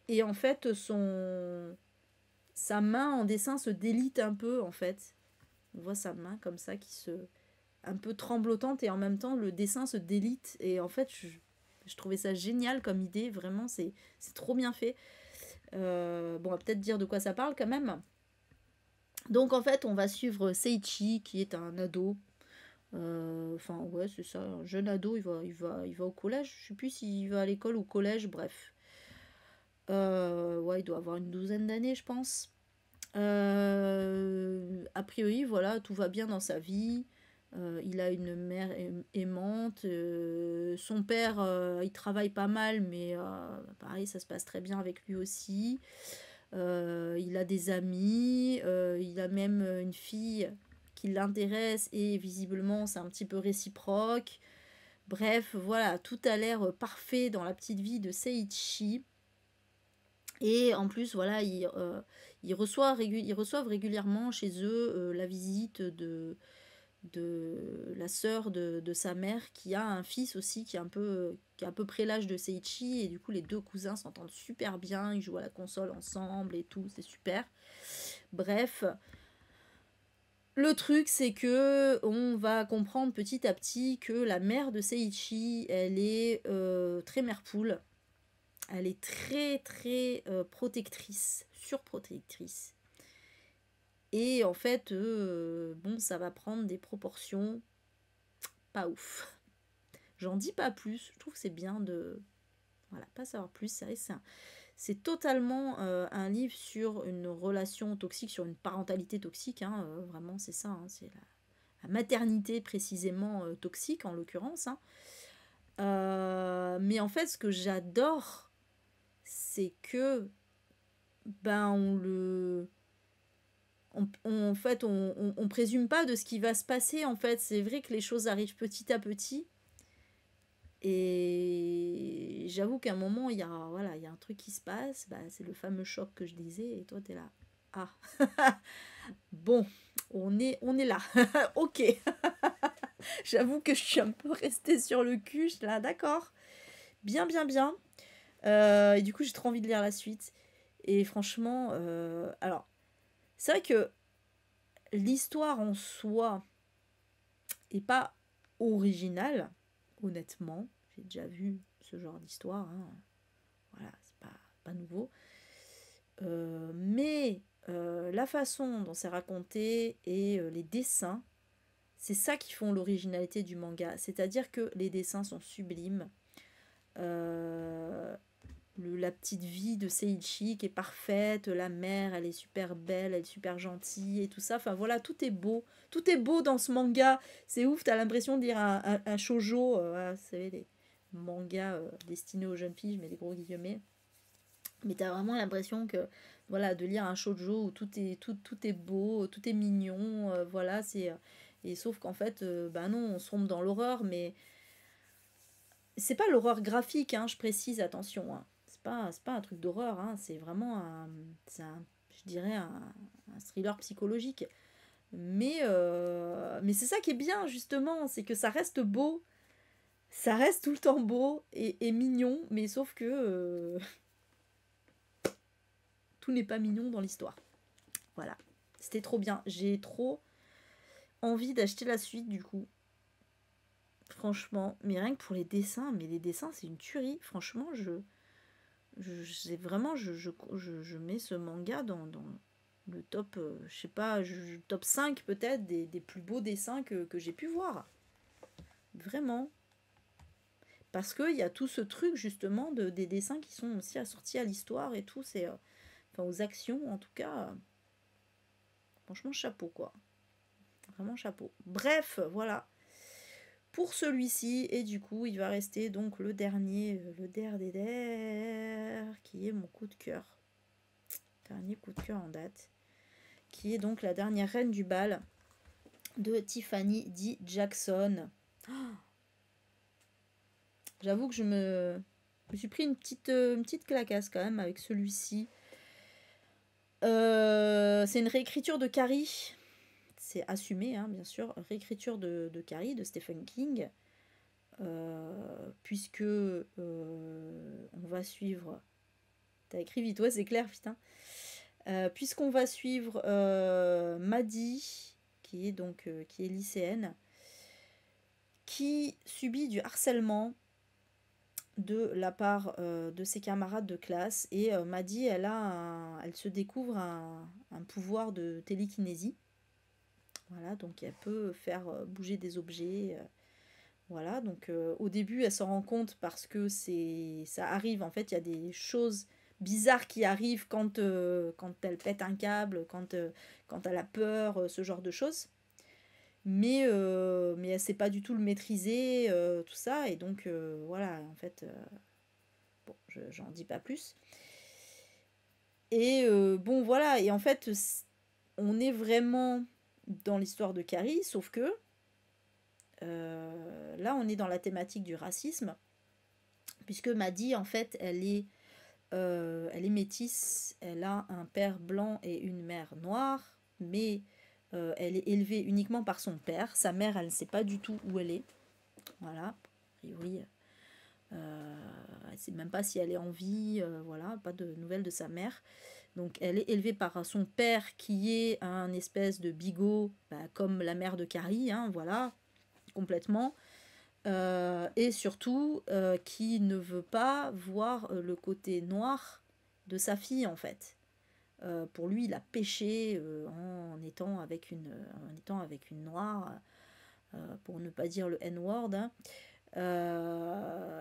Et en fait, sa main en dessin se délite un peu, en fait. On voit sa main comme ça qui se... un peu tremblotante et en même temps, le dessin se délite. Et en fait, je trouvais ça génial comme idée. Vraiment, c'est trop bien fait. Bon, on va peut-être dire de quoi ça parle quand même. Donc en fait, on va suivre Seiichi qui est un ado. Enfin ouais, c'est ça, un jeune ado, il va au collège. Je sais plus s'il va à l'école ou au collège, bref. Ouais, il doit avoir une douzaine d'années, je pense. A priori, voilà, tout va bien dans sa vie. Il a une mère aimante. Son père, il travaille pas mal, mais pareil, ça se passe très bien avec lui aussi. Il a des amis, il a même une fille qui l'intéresse et visiblement c'est un petit peu réciproque. Bref, voilà, tout a l'air parfait dans la petite vie de Seiichi. Et en plus, voilà, ils reçoivent régulièrement chez eux la visite de la sœur de sa mère qui a un fils aussi qui est à peu près l'âge de Seiichi. Et du coup, les deux cousins s'entendent super bien, ils jouent à la console ensemble et tout, c'est super. Bref, le truc, c'est que on va comprendre petit à petit que la mère de Seiichi, elle est très mère-poule. Elle est très très protectrice, surprotectrice. Et en fait, bon, ça va prendre des proportions pas ouf. J'en dis pas plus. Je trouve que c'est bien de... Voilà, pas savoir plus. C'est totalement un livre sur une relation toxique, sur une parentalité toxique. Hein, vraiment, c'est ça. Hein, c'est la maternité précisément toxique en l'occurrence. Hein. Mais en fait, ce que j'adore, c'est que ben en fait, on présume pas de ce qui va se passer. En fait, c'est vrai que les choses arrivent petit à petit. Et j'avoue qu'à un moment, voilà, il y a un truc qui se passe. Bah, c'est le fameux choc que je disais. Et toi, t'es là. Ah, bon, on est là. Ok. J'avoue que je suis un peu restée sur le cul. Je suis là, d'accord. Bien, bien, bien. Et du coup, j'ai trop envie de lire la suite. Et franchement, alors, c'est vrai que l'histoire en soi est pas originale, honnêtement. J'ai déjà vu ce genre d'histoire. Hein. Voilà, c'est pas nouveau. Mais la façon dont c'est raconté et les dessins, c'est ça qui font l'originalité du manga. C'est-à-dire que les dessins sont sublimes. Euh, la petite vie de Seiichi qui est parfaite, la mère elle est super belle, elle est super gentille et tout ça, enfin voilà, tout est beau dans ce manga, c'est ouf, t'as l'impression de lire un shoujo, voilà, vous savez, les mangas destinés aux jeunes filles, je mets des gros guillemets, mais t'as vraiment l'impression que, voilà, de lire un shoujo où tout est beau, tout est mignon, voilà, et sauf qu'en fait, ben non, on sombre dans l'horreur, mais c'est pas l'horreur graphique, hein, je précise, attention. Hein. C'est pas un truc d'horreur, hein, c'est vraiment je dirais un thriller psychologique. Mais c'est ça qui est bien, justement, c'est que ça reste beau, ça reste tout le temps beau et mignon, mais sauf que tout n'est pas mignon dans l'histoire. Voilà, c'était trop bien. J'ai trop envie d'acheter la suite, du coup. Franchement, mais rien que pour les dessins, mais les dessins, c'est une tuerie. Franchement, c'est vraiment, je mets ce manga dans le top, je sais pas, top 5 peut-être des plus beaux dessins que j'ai pu voir. Vraiment. Parce qu'il y a tout ce truc justement des dessins qui sont aussi assortis à l'histoire et tout, enfin aux actions en tout cas. Franchement, chapeau quoi. Vraiment chapeau. Bref, voilà. Pour celui-ci, et du coup, il va rester donc le dernier, le der, qui est mon coup de cœur. Dernier coup de cœur en date. Qui est donc la dernière reine du bal de Tiffany D. Jackson. Oh, j'avoue que je me suis pris une petite clacasse quand même avec celui-ci. C'est une réécriture de Carrie. C'est assumé, hein, bien sûr. Réécriture de Carrie, de Stephen King. Puisque on va suivre... T'as écrit vite, ouais, c'est clair, putain. Puisqu'on va suivre Maddie, qui est lycéenne, qui subit du harcèlement de la part de ses camarades de classe. Et Maddie, elle se découvre un pouvoir de télékinésie. Voilà, donc elle peut faire bouger des objets. Voilà, donc au début, elle s'en rend compte parce que ça arrive. En fait, il y a des choses bizarres qui arrivent quand elle pète un câble, quand elle a peur, ce genre de choses. Mais elle sait pas du tout le maîtriser, tout ça. Et donc, voilà, en fait, bon, j'en dis pas plus. Et bon, voilà, et en fait, on est vraiment dans l'histoire de Carrie, sauf que là, on est dans la thématique du racisme, puisque Maddie, en fait, elle est métisse, elle a un père blanc et une mère noire, mais elle est élevée uniquement par son père. Sa mère, elle ne sait pas du tout où elle est. Voilà, a priori, elle ne sait même pas si elle est en vie, voilà, pas de nouvelles de sa mère. Donc elle est élevée par son père qui est un espèce de bigot, bah, comme la mère de Carrie, hein, voilà, complètement. Et surtout qui ne veut pas voir le côté noir de sa fille en fait. Pour lui, il a péché en étant avec une noire, pour ne pas dire le N-word. Hein.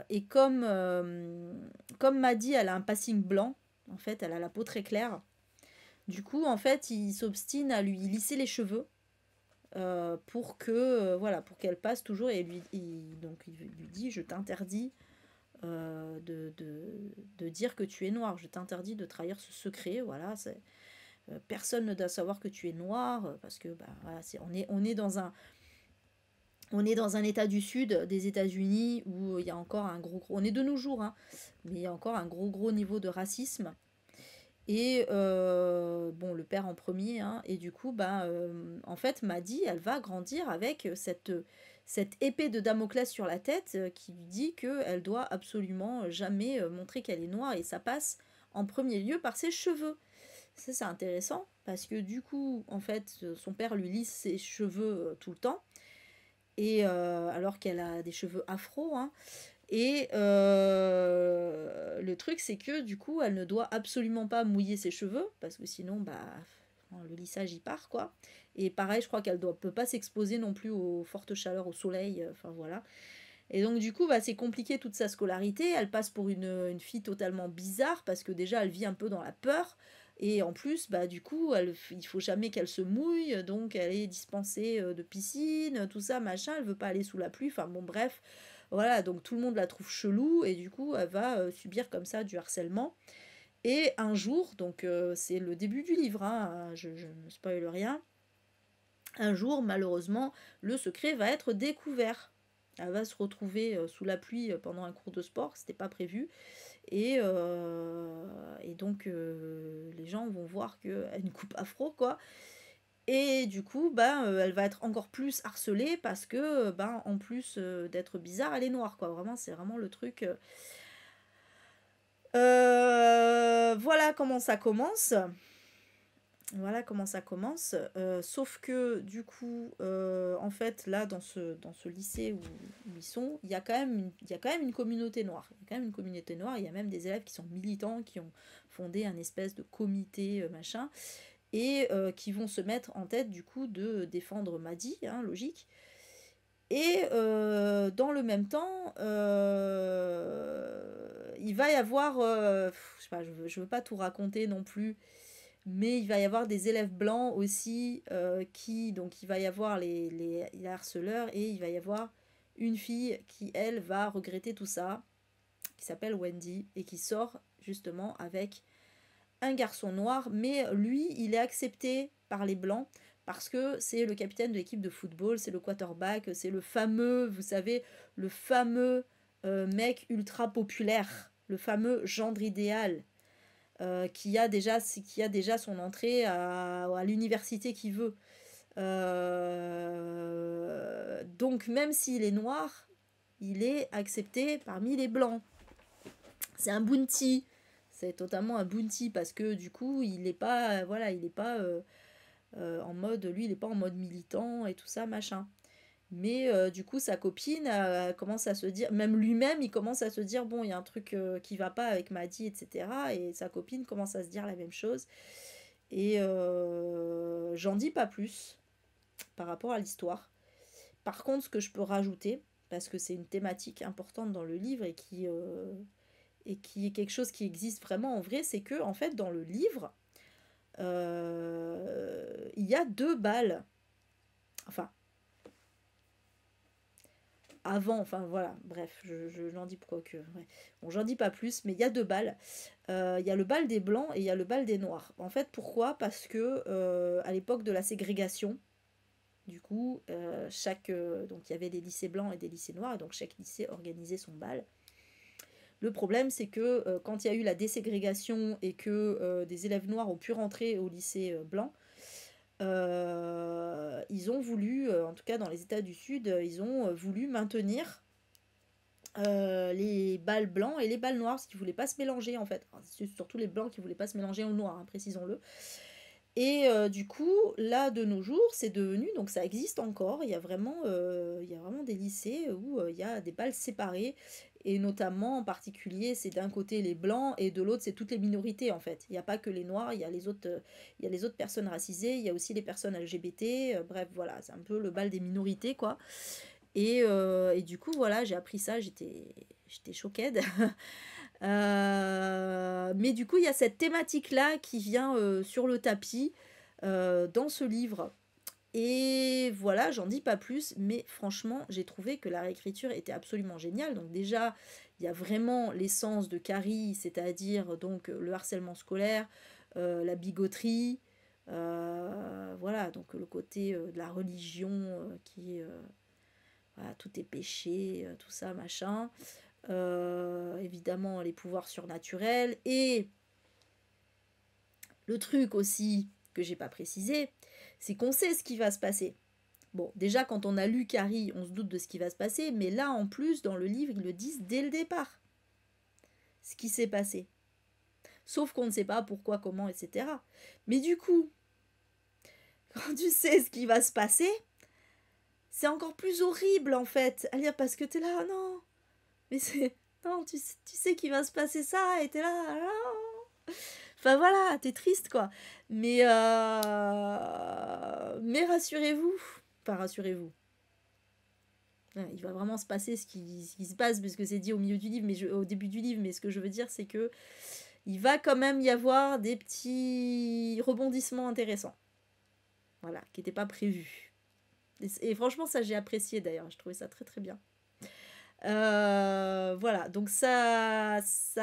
Et comme Maddie, elle a un passing blanc, en fait, elle a la peau très claire. Du coup, en fait, il s'obstine à lui lisser les cheveux pour que, voilà, pour qu'elle passe toujours, et donc il lui dit, je t'interdis de dire que tu es noir, je t'interdis de trahir ce secret, voilà, personne ne doit savoir que tu es noir, parce que bah, voilà, on est dans un état du sud des États-Unis où il y a encore un on est de nos jours, hein, mais il y a encore un gros niveau de racisme. Et bon, le père en premier, hein, et du coup, bah, en fait, Maddie, elle va grandir avec cette épée de Damoclès sur la tête qui lui dit qu'elle doit absolument jamais montrer qu'elle est noire, et ça passe en premier lieu par ses cheveux. Ça, c'est intéressant parce que du coup, en fait, son père lui lisse ses cheveux tout le temps, et alors qu'elle a des cheveux afro, hein. Et le truc, c'est que du coup, elle ne doit absolument pas mouiller ses cheveux, parce que sinon, bah, le lissage y part, quoi. Et pareil, je crois qu'elle ne peut pas s'exposer non plus aux fortes chaleurs, au soleil, enfin voilà. Et donc, du coup, bah, c'est compliqué toute sa scolarité. Elle passe pour une fille totalement bizarre, parce que déjà, elle vit un peu dans la peur. Et en plus, bah, du coup, il faut jamais qu'elle se mouille, donc elle est dispensée de piscine, tout ça, machin. Elle veut pas aller sous la pluie, enfin bon, bref. Voilà, donc tout le monde la trouve chelou, et du coup, elle va subir comme ça du harcèlement. Et un jour, donc c'est le début du livre, hein, je ne spoil rien, un jour, malheureusement, le secret va être découvert. Elle va se retrouver sous la pluie pendant un cours de sport, c'était pas prévu. Et donc, les gens vont voir qu'elle a une coupe afro, quoi. Et du coup, ben, elle va être encore plus harcelée parce que, ben, en plus d'être bizarre, elle est noire, quoi. Vraiment, c'est vraiment le truc. Voilà comment ça commence. Voilà comment ça commence. Sauf que, du coup, en fait, là, dans ce lycée où ils sont, il y a quand même une communauté noire. Il y a quand même une communauté noire. Il y a même des élèves qui sont militants, qui ont fondé un espèce de comité, machin, et qui vont se mettre en tête, du coup, de défendre Maddie, hein, logique. Et dans le même temps, il va y avoir, je sais pas, je veux pas tout raconter non plus, mais il va y avoir des élèves blancs aussi, donc il va y avoir les harceleurs, et il va y avoir une fille qui, elle, va regretter tout ça, qui s'appelle Wendy, et qui sort justement avec un garçon noir, mais lui, il est accepté par les blancs parce que c'est le capitaine de l'équipe de football, c'est le quarterback, c'est le fameux, vous savez, le fameux mec ultra populaire, le fameux gendre idéal, qui a déjà son entrée à l'université qu'il veut. Donc même s'il est noir, il est accepté parmi les blancs. C'est un bounty. C'est totalement un bounty parce que du coup, il n'est pas, voilà, il est pas en mode, lui, il n'est pas en mode militant et tout ça, machin. Mais du coup, sa copine commence à se dire, même lui-même, il commence à se dire, bon, il y a un truc qui va pas avec Maddie, etc. Et sa copine commence à se dire la même chose. Et j'en dis pas plus par rapport à l'histoire. Par contre, ce que je peux rajouter, parce que c'est une thématique importante dans le livre et qui est quelque chose qui existe vraiment en vrai, c'est que en fait, dans le livre, il y a deux balles. Enfin, avant, enfin voilà, bref, j'en dis pourquoi que. Ouais. Bon, j'en dis pas plus, mais il y a deux balles. Il y a le bal des blancs et il y a le bal des noirs. En fait, pourquoi? Parce que à l'époque de la ségrégation, du coup, donc il y avait des lycées blancs et des lycées noirs, et donc chaque lycée organisait son bal. Le problème, c'est que quand il y a eu la déségrégation et que des élèves noirs ont pu rentrer au lycée blanc, ils ont voulu, en tout cas dans les États du Sud, ils ont voulu maintenir les balles blancs et les balles noires, parce qu'ils ne voulaient pas se mélanger en fait. Enfin, c'est surtout les blancs qui ne voulaient pas se mélanger aux noirs, hein, précisons-le. Et du coup, là, de nos jours, c'est devenu, donc ça existe encore, il y a vraiment des lycées où il y a des balles séparées, et notamment, en particulier, c'est d'un côté les blancs, et de l'autre, c'est toutes les minorités, en fait. Il n'y a pas que les noirs, il y a les autres personnes racisées, il y a aussi les personnes LGBT, bref, voilà, c'est un peu le bal des minorités, quoi. Et du coup, voilà, j'ai appris ça, j'étais choquée. Mais du coup, il y a cette thématique-là qui vient sur le tapis dans ce livre. Et voilà, j'en dis pas plus, mais franchement, j'ai trouvé que la réécriture était absolument géniale. Donc déjà, il y a vraiment l'essence de Carrie, c'est-à-dire donc le harcèlement scolaire, la bigoterie, voilà, donc le côté de la religion qui est, voilà, tout est péché, tout ça, machin. Évidemment, les pouvoirs surnaturels. Et le truc aussi que j'ai pas précisé, c'est qu'on sait ce qui va se passer. Bon, déjà, quand on a lu Carrie, on se doute de ce qui va se passer, mais là, en plus, dans le livre, ils le disent dès le départ, ce qui s'est passé. Sauf qu'on ne sait pas pourquoi, comment, etc. Mais du coup, quand tu sais ce qui va se passer, c'est encore plus horrible, en fait, à lire, parce que t'es là, non, mais c'est... Non, tu sais qu'il va se passer ça, et t'es là, non. Enfin voilà, t'es triste, quoi. Mais rassurez-vous, enfin rassurez-vous, ouais, il va vraiment se passer ce qui se passe, puisque c'est dit au milieu du livre, au début du livre, mais ce que je veux dire, c'est que il va quand même y avoir des petits rebondissements intéressants. Voilà, qui n'étaient pas prévus. Et franchement, ça, j'ai apprécié d'ailleurs. Je trouvais ça très très bien. Voilà, donc ça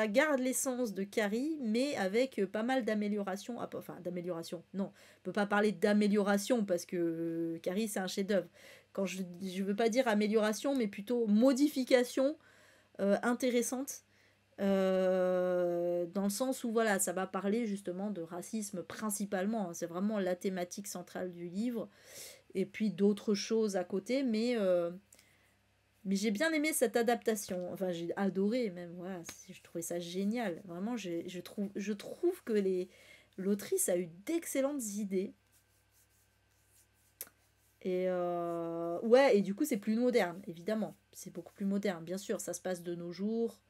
garde l'essence de Carrie, mais avec pas mal d'améliorations. Enfin, d'amélioration, non, on peut pas parler d'amélioration parce que Carrie, c'est un chef-d'œuvre. Quand je veux pas dire amélioration, mais plutôt modification intéressante. Dans le sens où voilà, ça va parler justement de racisme principalement, hein. C'est vraiment la thématique centrale du livre. Et puis d'autres choses à côté, mais j'ai bien aimé cette adaptation. Enfin, j'ai adoré même. Voilà, je trouvais ça génial. Vraiment, je trouve que l'autrice a eu d'excellentes idées. Et ouais, et du coup, c'est plus moderne, évidemment. C'est beaucoup plus moderne. Bien sûr, ça se passe de nos jours.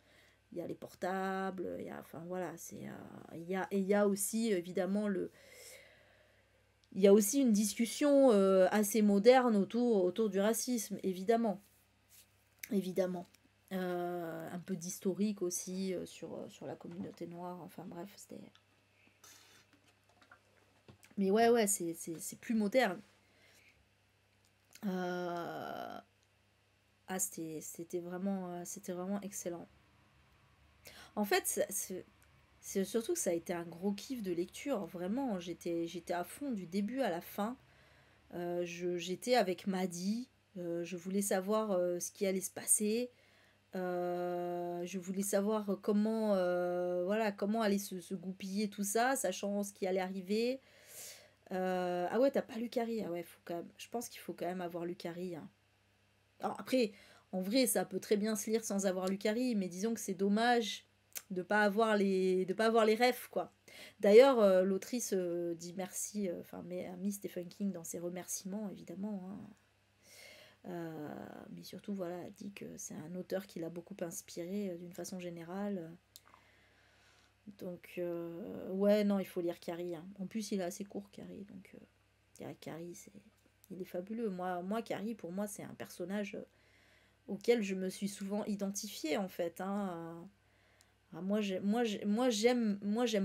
Il y a les portables. Enfin, voilà. Il y a aussi, évidemment, il y a aussi une discussion assez moderne autour du racisme, évidemment. Évidemment. Un peu d'historique aussi sur la communauté noire. Enfin bref, c'était... Mais ouais, c'est plus moderne. Euh, Ah, c'était vraiment excellent. En fait, c'est surtout que ça a été un gros kiff de lecture. Vraiment, j'étais à fond du début à la fin. J'étais avec Maddy. Je voulais savoir ce qui allait se passer. Je voulais savoir voilà, comment allait se goupiller tout ça, sachant ce qui allait arriver. Ah ouais, t'as pas lu Carrie. Ah ouais, faut quand même, je pense qu'il faut quand même avoir lu Carrie, hein. Alors après, en vrai, ça peut très bien se lire sans avoir lu Carrie, mais disons que c'est dommage de pas avoir les refs, quoi. D'ailleurs, l'autrice dit merci, enfin, a mis Stephen King dans ses remerciements, évidemment, hein. Mais surtout, voilà, elle dit que c'est un auteur qui l'a beaucoup inspiré d'une façon générale. Donc, ouais, non, il faut lire Carrie, hein. En plus, il est assez court, Carrie. Donc, Carrie, il est fabuleux. Carrie, pour moi, c'est un personnage auquel je me suis souvent identifiée, en fait, hein. Moi, j'aime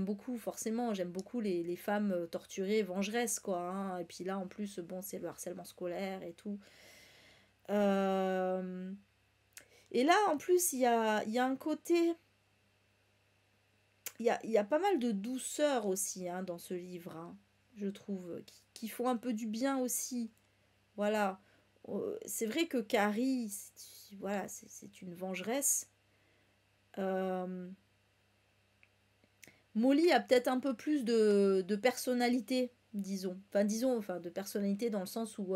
beaucoup, forcément, j'aime beaucoup les femmes torturées, vengeresses, quoi, hein. Et puis là, en plus, bon, c'est le harcèlement scolaire et tout. Euh, Et là, en plus, il y a un côté... il y a pas mal de douceur aussi, hein, dans ce livre, hein, je trouve, qui font un peu du bien aussi. Voilà. C'est vrai que Carrie, voilà, c'est une vengeresse. Euh, Molly a peut-être un peu plus de personnalité, disons. Enfin, de personnalité dans le sens où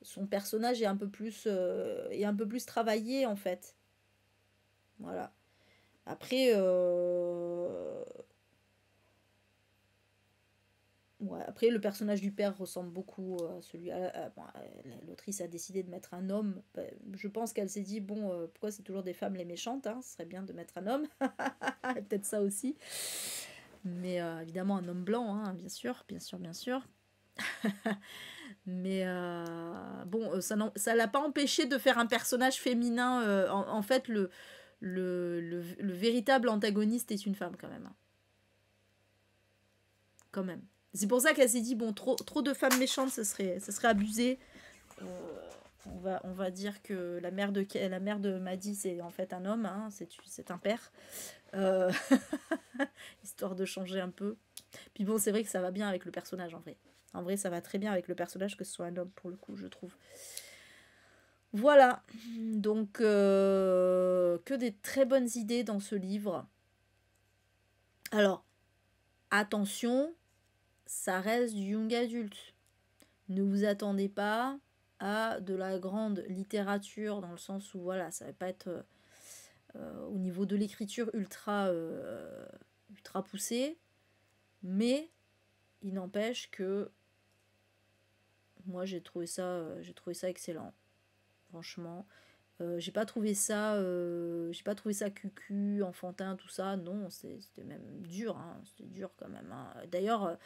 son personnage est un peu plus travaillé, en fait. Voilà. Après, ouais, après, le personnage du père ressemble beaucoup à celui... bon, l'autrice a décidé de mettre un homme. Je pense qu'elle s'est dit, bon, pourquoi c'est toujours des femmes les méchantes, hein, ce serait bien de mettre un homme. Peut-être ça aussi. Mais évidemment, un homme blanc, hein, bien sûr, bien sûr, bien sûr. Mais bon, ça l'a pas empêché de faire un personnage féminin. En fait, le véritable antagoniste est une femme, quand même, hein. Quand même. C'est pour ça qu'elle s'est dit, bon, trop de femmes méchantes, ça serait abusé. On va dire que la mère de Maddie, c'est en fait un homme, hein, c'est un père. Histoire de changer un peu. Puis bon, c'est vrai que ça va bien avec le personnage, en vrai. En vrai, ça va très bien avec le personnage que ce soit un homme, pour le coup, je trouve. Voilà. Donc, que des très bonnes idées dans ce livre. Alors, attention, ça reste du young adulte. Ne vous attendez pas à de la grande littérature, dans le sens où, voilà, ça va pas être au niveau de l'écriture ultra poussé. Mais il n'empêche que moi j'ai trouvé ça excellent, franchement. J'ai pas trouvé ça cucu, enfantin, tout ça. Non, c'était même dur, hein, c'était dur quand même, hein. D'ailleurs,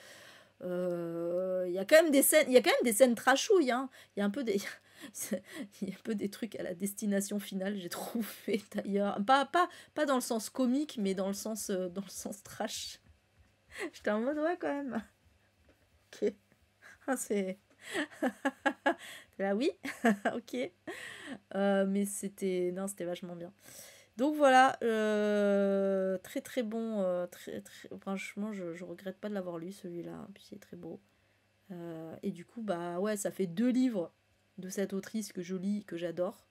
il y a quand même des scènes trashouilles, hein. Il y a un peu des il y a un peu des trucs à la Destination Finale, j'ai trouvé, d'ailleurs. Pas dans le sens comique, mais dans le sens trash. J'étais en mode ouais quand même. Ok. Ah, c'est là oui. Ok. Mais c'était vachement bien. Donc voilà, très très bon, franchement je regrette pas de l'avoir lu celui-là, puis c'est très beau. Et du coup bah ouais, ça fait 2 livres de cette autrice que je lis, que j'adore.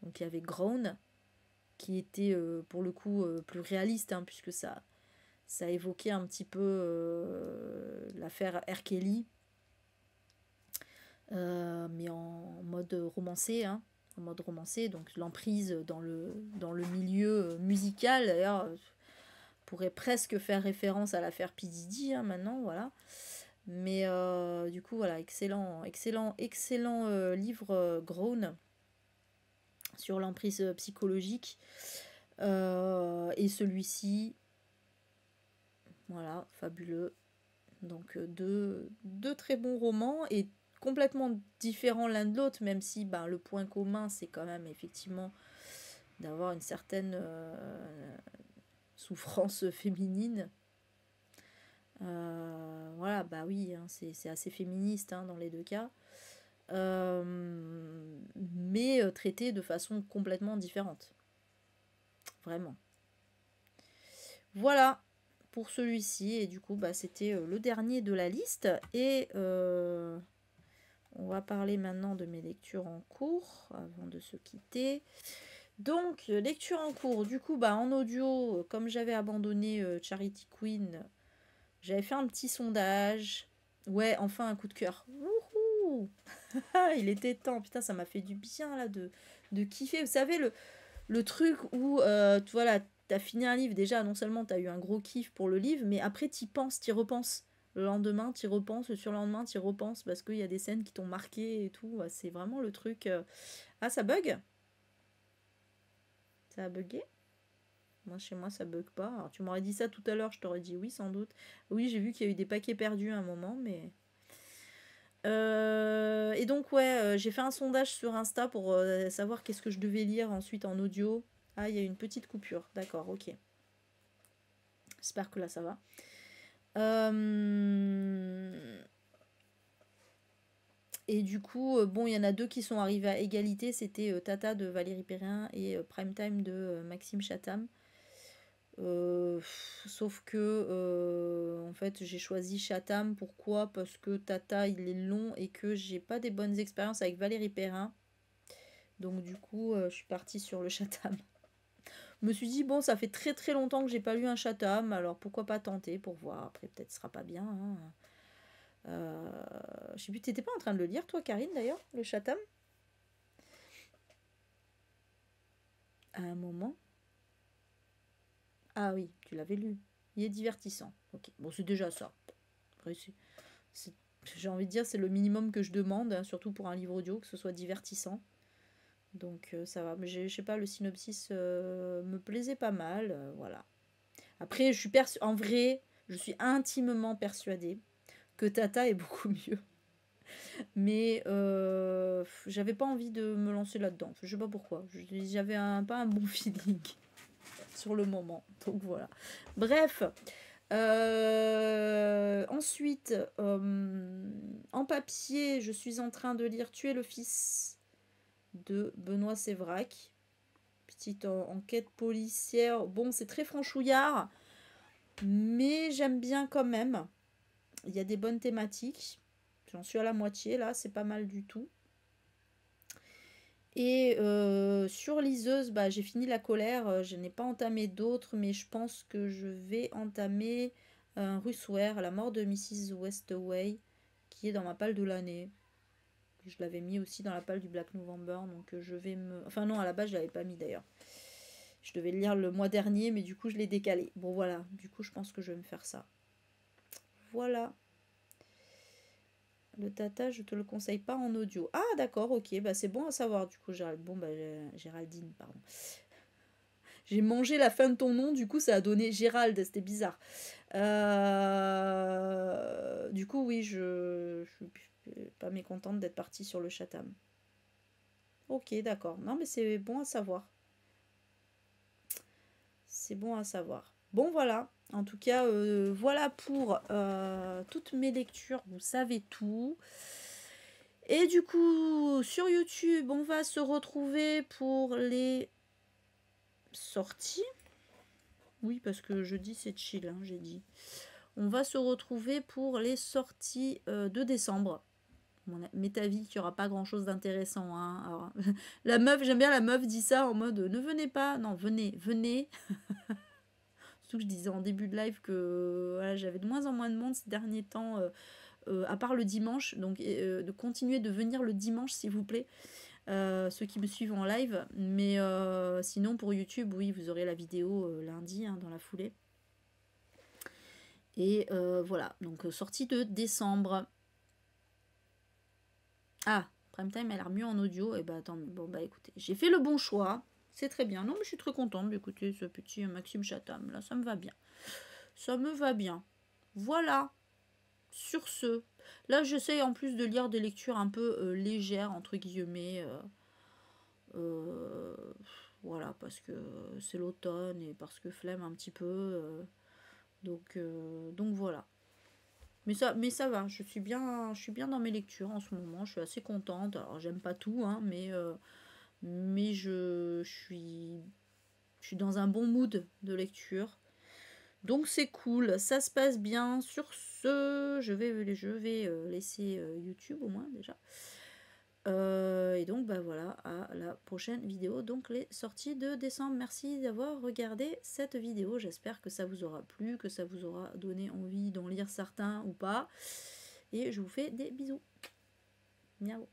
Donc il y avait Grown, qui était pour le coup plus réaliste, hein, puisque ça évoquait un petit peu l'affaire R. Kelly, mais en mode romancé, hein, en mode romancé, donc l'emprise dans le milieu musical. D'ailleurs, pourrait presque faire référence à l'affaire P. Diddy, hein, maintenant, voilà. Mais du coup, voilà, excellent livre Grown sur l'emprise psychologique. Et celui-ci, voilà, fabuleux. Donc deux très bons romans et complètement différents l'un de l'autre, même si ben, le point commun c'est quand même effectivement d'avoir une certaine souffrance féminine. Voilà, bah oui, hein, c'est assez féministe, hein, dans les deux cas. Mais traité de façon complètement différente. Vraiment. Voilà pour celui-ci. Et du coup, bah, c'était le dernier de la liste. Et on va parler maintenant de mes lectures en cours avant de se quitter. Donc, lecture en cours. Du coup, bah, en audio, comme j'avais abandonné Charity Queen, j'avais fait un petit sondage. Ouais, enfin un coup de cœur. Wouhou. Il était temps. Putain, ça m'a fait du bien là de kiffer. Vous savez, le truc où tu vois là, t'as fini un livre, déjà non seulement t'as eu un gros kiff pour le livre, mais après t'y penses, t'y repenses. Le lendemain, t'y repenses, le surlendemain, t'y repenses parce qu'il y a des scènes qui t'ont marqué et tout. C'est vraiment le truc. Ah, ça bug? Ça a bugué? Moi, chez moi, ça bug pas. Alors, tu m'aurais dit ça tout à l'heure, je t'aurais dit oui, sans doute. Oui, j'ai vu qu'il y a eu des paquets perdus à un moment, mais. Et donc, ouais, j'ai fait un sondage sur Insta pour savoir qu'est-ce que je devais lire ensuite en audio. Ah, il y a une petite coupure. D'accord, ok. J'espère que là, ça va. Et du coup, bon, il y en a 2 qui sont arrivés à égalité. C'était Tata de Valérie Perrin et Prime Time de Maxime Chatham. Sauf que en fait j'ai choisi Chatham. Pourquoi? Parce que Tata il est long et que j'ai pas des bonnes expériences avec Valérie Perrin. Donc du coup je suis partie sur le Chatham. Je me suis dit bon, ça fait très très longtemps que j'ai pas lu un Chatham, alors pourquoi pas tenter pour voir. Après peut-être ce sera pas bien, hein. Je sais plus, t'étais pas en train de le lire toi Karine d'ailleurs, le Chatham? À un moment. Ah oui, tu l'avais lu. Il est divertissant. Ok, bon c'est déjà ça. Après, j'ai envie de dire, c'est le minimum que je demande, hein, surtout pour un livre audio, que ce soit divertissant. Donc ça va. Mais je sais pas, le synopsis me plaisait pas mal. Voilà. Après, en vrai, je suis intimement persuadée que Tata est beaucoup mieux. Mais j'avais pas envie de me lancer là-dedans. Je sais pas pourquoi. J'avais pas un bon feeling sur le moment. Donc voilà. Bref. Ensuite, en papier, je suis en train de lire Tu es le fils de Benoît Sévrac. Petite enquête policière. Bon, c'est très franchouillard, mais j'aime bien quand même. Il y a des bonnes thématiques. J'en suis à la moitié là, c'est pas mal du tout. Et sur liseuse, bah, j'ai fini La colère. Je n'ai pas entamé d'autres, mais je pense que je vais entamer Ruth Ware, La mort de Mrs. Westaway, qui est dans ma palle de l'année. Je l'avais mis aussi dans la palle du Black November, donc je vais me... Enfin non, à la base, je l'avais pas mis d'ailleurs. Je devais le lire le mois dernier, mais du coup, je l'ai décalé. Bon, voilà. Du coup, je pense que je vais me faire ça. Voilà. Le tata, je te le conseille pas en audio. Ah, d'accord, ok. Bah, c'est bon à savoir, du coup, Gérald. Bon, bah, Géraldine, pardon. J'ai mangé la fin de ton nom, du coup, ça a donné Gérald. C'était bizarre. Du coup, oui, je suis pas mécontente d'être partie sur le Chatham. Ok, d'accord. Non, mais c'est bon à savoir. C'est bon à savoir. Bon, voilà. En tout cas, voilà pour toutes mes lectures. Vous savez tout. Et du coup, sur YouTube, on va se retrouver pour les sorties. Oui, parce que jeudi, c'est chill, hein, j'ai dit. On va se retrouver pour les sorties de décembre. Mets ta vie qu'il n'y aura pas grand chose d'intéressant. Hein. Alors, la meuf, j'aime bien la meuf dit ça en mode ne venez pas. Non, venez, venez. Surtout que je disais en début de live que voilà, j'avais de moins en moins de monde ces derniers temps, à part le dimanche. Donc de continuer de venir le dimanche, s'il vous plaît, ceux qui me suivent en live. Mais sinon, pour YouTube, oui, vous aurez la vidéo lundi, hein, dans la foulée. Et voilà, donc sortie de décembre. Ah, Prime Time a l'air mieux en audio. Et bah attends, bon bah écoutez, j'ai fait le bon choix. C'est très bien. Non mais je suis très contente d'écouter ce petit Maxime Chatham. Là, ça me va bien. Ça me va bien. Voilà. Sur ce, là j'essaye en plus de lire des lectures un peu légères, entre guillemets. Euh, voilà, parce que c'est l'automne et parce que flemme un petit peu. Donc voilà. Mais ça va, je suis bien dans mes lectures en ce moment, je suis assez contente. Alors j'aime pas tout, hein, mais je suis dans un bon mood de lecture. Donc c'est cool, ça se passe bien. Sur ce, je vais laisser YouTube au moins déjà. Et donc bah voilà, à la prochaine vidéo, donc les sorties de décembre. Merci d'avoir regardé cette vidéo, j'espère que ça vous aura plu, que ça vous aura donné envie d'en lire certains ou pas. Et je vous fais des bisous. Miaou.